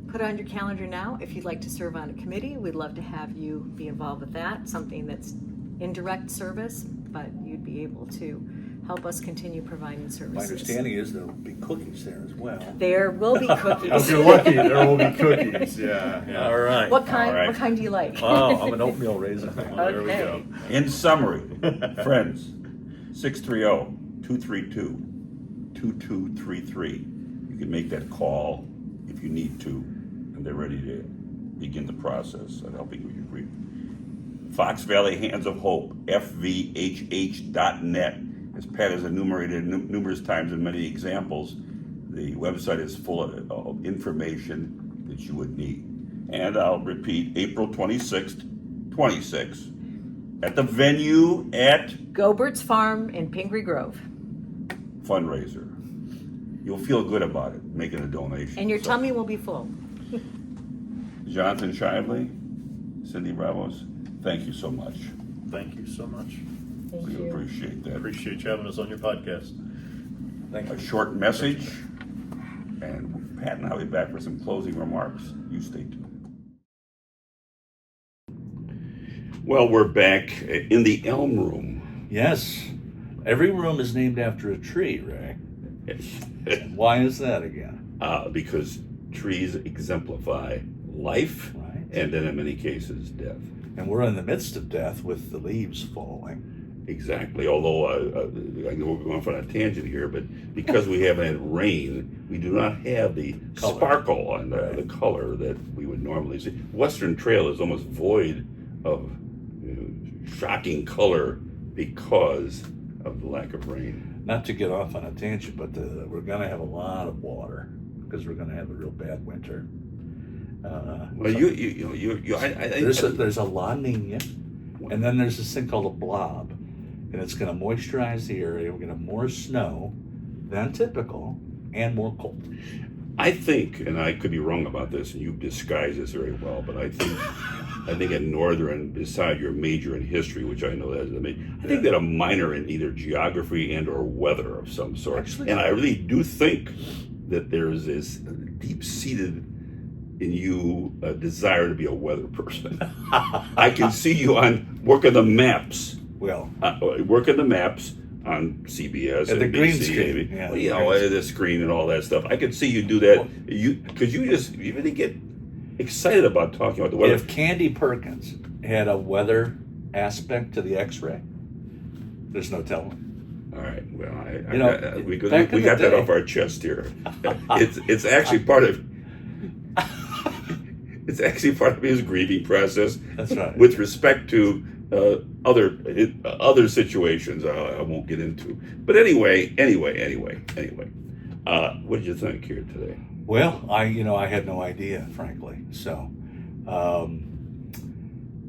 put it on your calendar now, if you'd like to serve on a committee, we'd love to have you be involved with that, something that's indirect service, but you'd be able to help us continue providing services. My understanding is there will be cookies there as well. There will be cookies. If you're lucky, there will be cookies. Yeah. All right. What kind? All right. What kind do you like? Oh, I'm an oatmeal raisin. There we go. In summary, friends, 630-232-2233. You can make that call if you need to, and they're ready to begin the process of helping with your grief. Fox Valley Hands of Hope, FVHH.net. As Pat has enumerated numerous times in many examples, the website is full of information that you would need. And I'll repeat, April 26th, 26, at the venue at Gobert's Farm in Pingree Grove. fundraiser. You'll feel good about it, making a donation. And your So, tummy will be full. Jonathan Shively, Cindy Bravos, thank you so much. Thank you so much. Thank We you. appreciate that. Appreciate you having us on your podcast. Thank you. A short message, and Pat and I will be back for some closing remarks. You stay tuned. Well, we're back in the Elm Room. Yes. Every room is named after a tree, Ray. Why is that again? Because trees exemplify life, Right. and then in many cases, death. And we're in the midst of death with the leaves falling. Exactly. Although I know we're going on a tangent here, but because we haven't had rain, we do not have the Color. sparkle on the Right. color that we would normally see. Western Trail is almost void of shocking color because of the lack of rain. Not to get off on a tangent, but we're going to have a lot of water because we're going to have a real bad winter. Well, There's a La Nina, and then there's this thing called a blob, and it's going to moisturize the area. We're going to have more snow than typical and more cold. I think, and I could be wrong about this, and you disguise this very well, but I think at Northern, beside your major in history, which I know that is I think that a minor in either geography and or weather of some sort. Actually, and I really do think that there is this deep-seated in you a desire to be a weather person. I can see you on working the maps. Well, Working the maps on CBS And the NBC, green screen, maybe. yeah, Well, the you know, green the screen and all that stuff. I could see you do that. Because you really get excited about talking about the weather. if Candy Perkins had a weather aspect to the X-ray, there's no telling. All right. Well, we back in the got that day- off our chest here. It's actually part of. It's actually part of his grieving process. That's right. With respect to other situations, I won't get into. But anyway. What did you think here today? Well, I had no idea, frankly. So,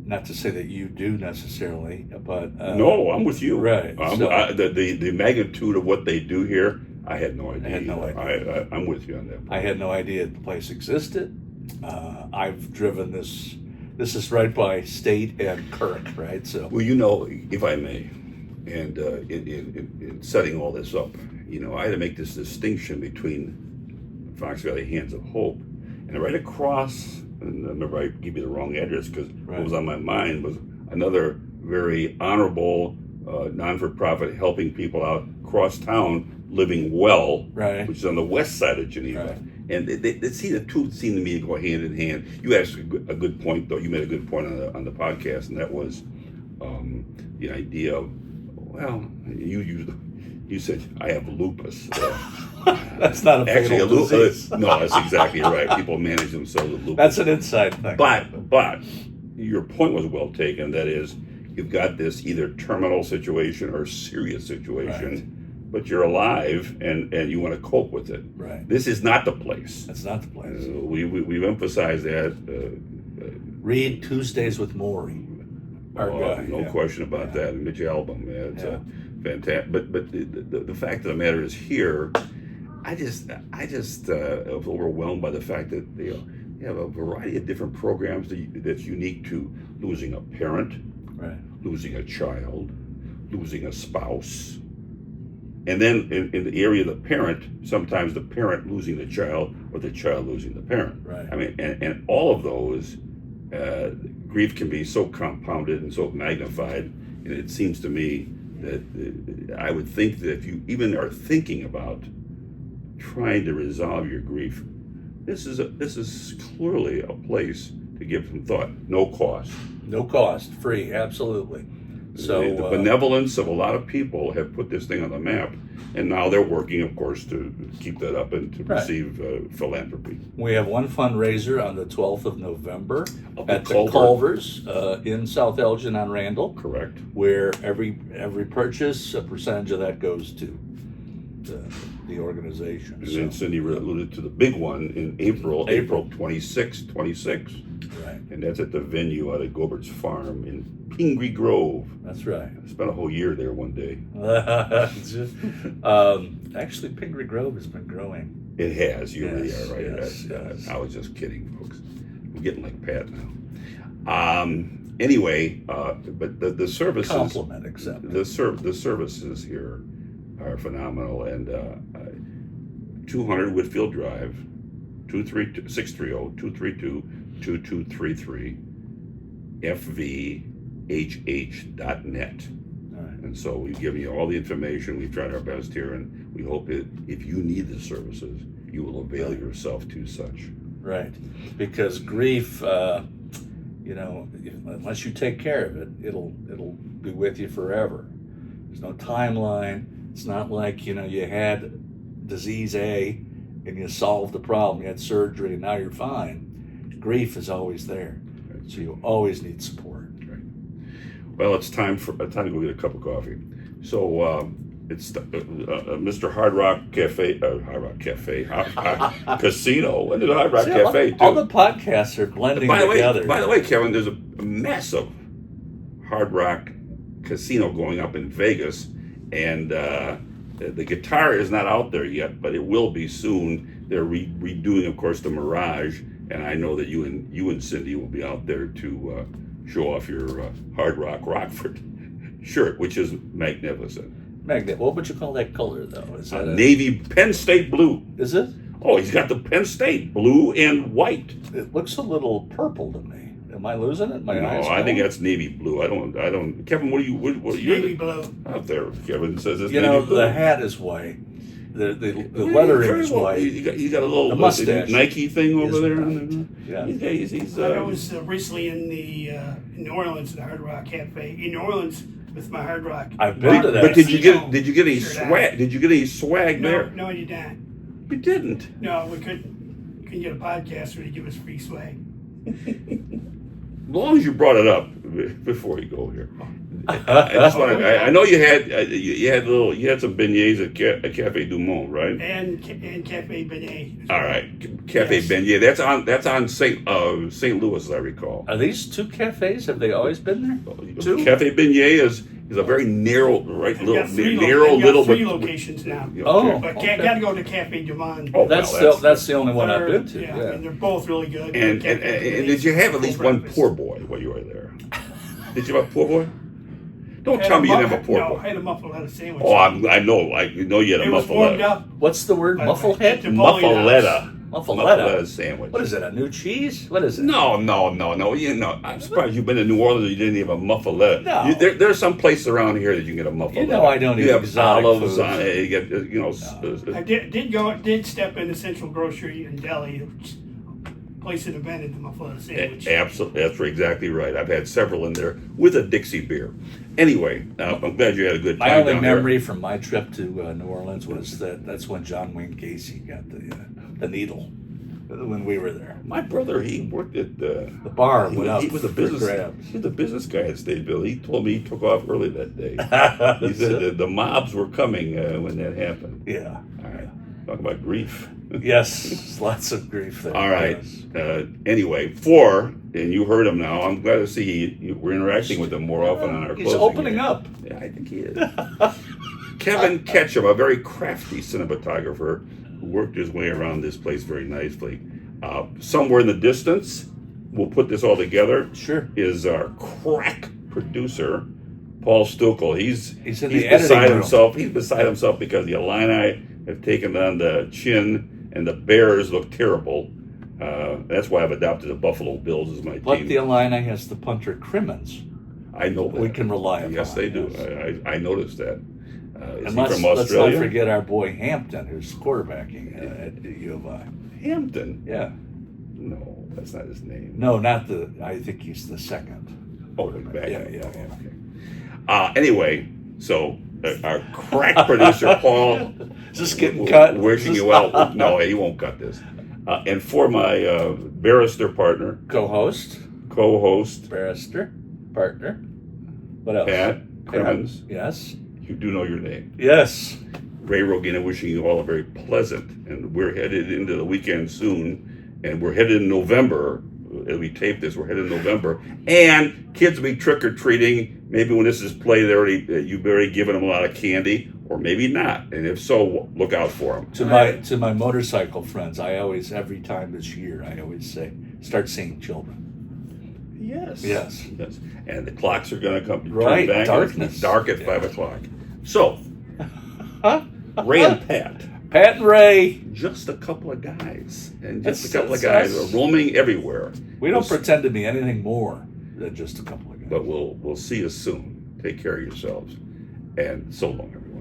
not to say that you do necessarily, but No, I'm with you. Right. The magnitude of what they do here, I had no idea. I had no idea. I'm with you on that. I had no idea the place existed. I've driven this. This is right by State and Kirk, right? So, Well, if I may, and in setting all this up, I had to make this distinction between Fox Valley Hands of Hope and right across. And remember, I gave you the wrong address because what was on my mind was another very honorable non-for-profit helping people out across town, living well, Right. which is on the west side of Geneva. Right. And the two seem to me to go hand in hand. You asked a good point, though. You made a good point on the podcast, and that was the idea of, well, you said I have lupus. that's not a Actually, fatal disease. no, that's exactly right. People manage themselves with lupus. That's an inside thing. But your point was well taken. That is, you've got this either terminal situation or serious situation, but you're alive and you want to cope with it. Right. This is not the place. That's not the place. We've emphasized that. Read Tuesdays with Maury. Our guy, No yeah. question about that. Mitch album, it's fantastic. But the fact of the matter is here, I just was overwhelmed by the fact that you have a variety of different programs that's unique to losing a parent, Right. losing a child, losing a spouse. And then in the area of the parent, sometimes the parent losing the child or the child losing the parent. Right. I mean, and all of those, grief can be so compounded and so magnified. And it seems to me that I would think that if you even are thinking about trying to resolve your grief, this is clearly a place to give some thought. No cost. No cost, free, absolutely. So The benevolence of a lot of people have put this thing on the map, and now they're working, of course, to keep that up and to Right. receive philanthropy. we have one fundraiser on the 12th of November Up at at the Culvers. Culvers in South Elgin on Randall, Correct. where every purchase, a percentage of that goes to the organization. And then Cindy alluded to the big one in April 26, 26. Right. And that's at the venue out at Gobert's Farm in Pingree Grove. That's right. I spent a whole year there one day. Actually, Pingree Grove has been growing. It has. You really Yes, are right. yes. I was just kidding, folks. I'm getting like Pat now. Anyway, but the services. Compliment accepted. The services here are phenomenal, and 200 Whitfield Drive, 630-232-2233, fvhh.net. And so we've given you all the information. We've tried our best here, and we hope that if you need the services, you will avail yourself to such. Right, because grief, unless you take care of it, it'll be with you forever. There's no timeline. It's not like you had disease A and you solved the problem. You had surgery and now you're fine. Grief is always there, so you always need support. Well, it's time to go get a cup of coffee. So it's Mr. Hard Rock Cafe, Casino. When did Hard Rock Cafe too? All the podcasts are blending together. By the way, Kevin, there's a massive Hard Rock Casino going up in Vegas, and the guitar is not out there yet, but it will be soon. They're redoing, of course, the Mirage, and I know that you and Cindy will be out there to show off your Hard Rock Rockford shirt, which is magnificent. What would you call that color, though? Is that navy Penn State blue? Is it? Oh, he's got the Penn State blue and white. It looks a little purple to me. Am I losing it? My eyes. No, I think that's navy blue. I don't. Kevin, what are you? What Navy blue. Out there, Kevin says it's navy blue. The hat is white. The lettering is white. You got a little mustache. Nike thing over there. Yeah. He's I was recently in New Orleans at the Hard Rock Cafe in New Orleans with my Hard Rock. I've been to that. But did you get any swag? Did you get any swag there? No, you didn't. You didn't. No, we couldn't get a podcaster to give us free swag. As long as you brought it up before you go here. I just want to. I know you had some beignets at Cafe Du Monde, right? And Cafe Beignet. All right, Cafe Beignet. That's on St. Louis, as I recall. Are these two cafes? Have they always been there? Two? Cafe Beignet is a very narrow, right? They've got three locations now. Oh, But got to go to Cafe Du Monde. Oh, that's the only one I've been to. Yeah, and they're both really good. And did you have at least one poor boy while you were there? Did you have a poor boy? Don't tell me you didn't have a poor boy. I had a muffaletta sandwich. Oh, I know you had a It was warmed muffaletta. up. What's the word? Mufflehead? Muffaletta sandwich. What is it? A new cheese? What is it? No. I'm surprised you've been to New Orleans and you didn't even have a muffaletta. No. There's some place around here that you can get a muffaletta. I don't eat exotic olives foods. on it. You get, I did step into Central Grocery in Delhi, place that invented the muffaletta sandwich. Absolutely, that's exactly right. I've had several in there with a Dixie beer. Anyway, I'm glad you had a good time. My only down there. memory from my trip to New Orleans was that's when John Wayne Gacy got the needle when we were there. My brother, he worked at The bar went up. He was a for business. grabs. He was a business guy at Stateville. He told me he took off early that day. He said the mobs were coming when that happened. Yeah. All right. Talk about grief. Yes, lots of grief there. All right. Yes. Anyway, and you heard him now. I'm glad to see we're interacting with him more often on our He's closing opening here. up. Yeah, I think he is. Kevin 𝐸, a very crafty cinematographer who worked his way around this place very nicely. Somewhere in the distance, we'll put this all together. Sure. Is our crack producer, Paul Stuckel. He's in the editing room. himself. He's beside himself because the Illini have taken on the chin, and the Bears look terrible. That's why I've adopted the Buffalo Bills as my But team. the Illini has the punter Crimmins. I know that. We can rely upon. Yes, they do. Yes. I noticed that. Is And he let's from not Australia? forget our boy Hampton, who's quarterbacking at U of I. Hampton. Yeah. No, that's not his name. No, not I think he's the second. Oh, the back. Yeah. Okay. Anyway, so our crack producer Paul. Is this getting cut? Wishing you well. No, he won't cut this. And for my barrister partner, Co-host, barrister, partner. What else? Pat Crimmins. Yes. You do know your name. Yes. Ray Rogina wishing you all a very pleasant, and we're headed into the weekend soon, and we're headed in November. As we tape this, we're headed in November, and kids will be trick or treating. Maybe when this is played, you've already given them a lot of candy, or maybe not. And if so, look out for them. To my motorcycle friends, I always, every time this year, I always say, start seeing children. Yes. Yes. Yes. And the clocks are going to come Right, turn back. darkness. It's dark at 5 o'clock. So, Ray and Pat, Pat and Ray, just a couple of guys, and That's- just a couple of that's guys us. are roaming everywhere. we don't We'll- pretend to be anything more than just a couple of guys. But we'll see you soon. Take care of yourselves, and so long, everyone.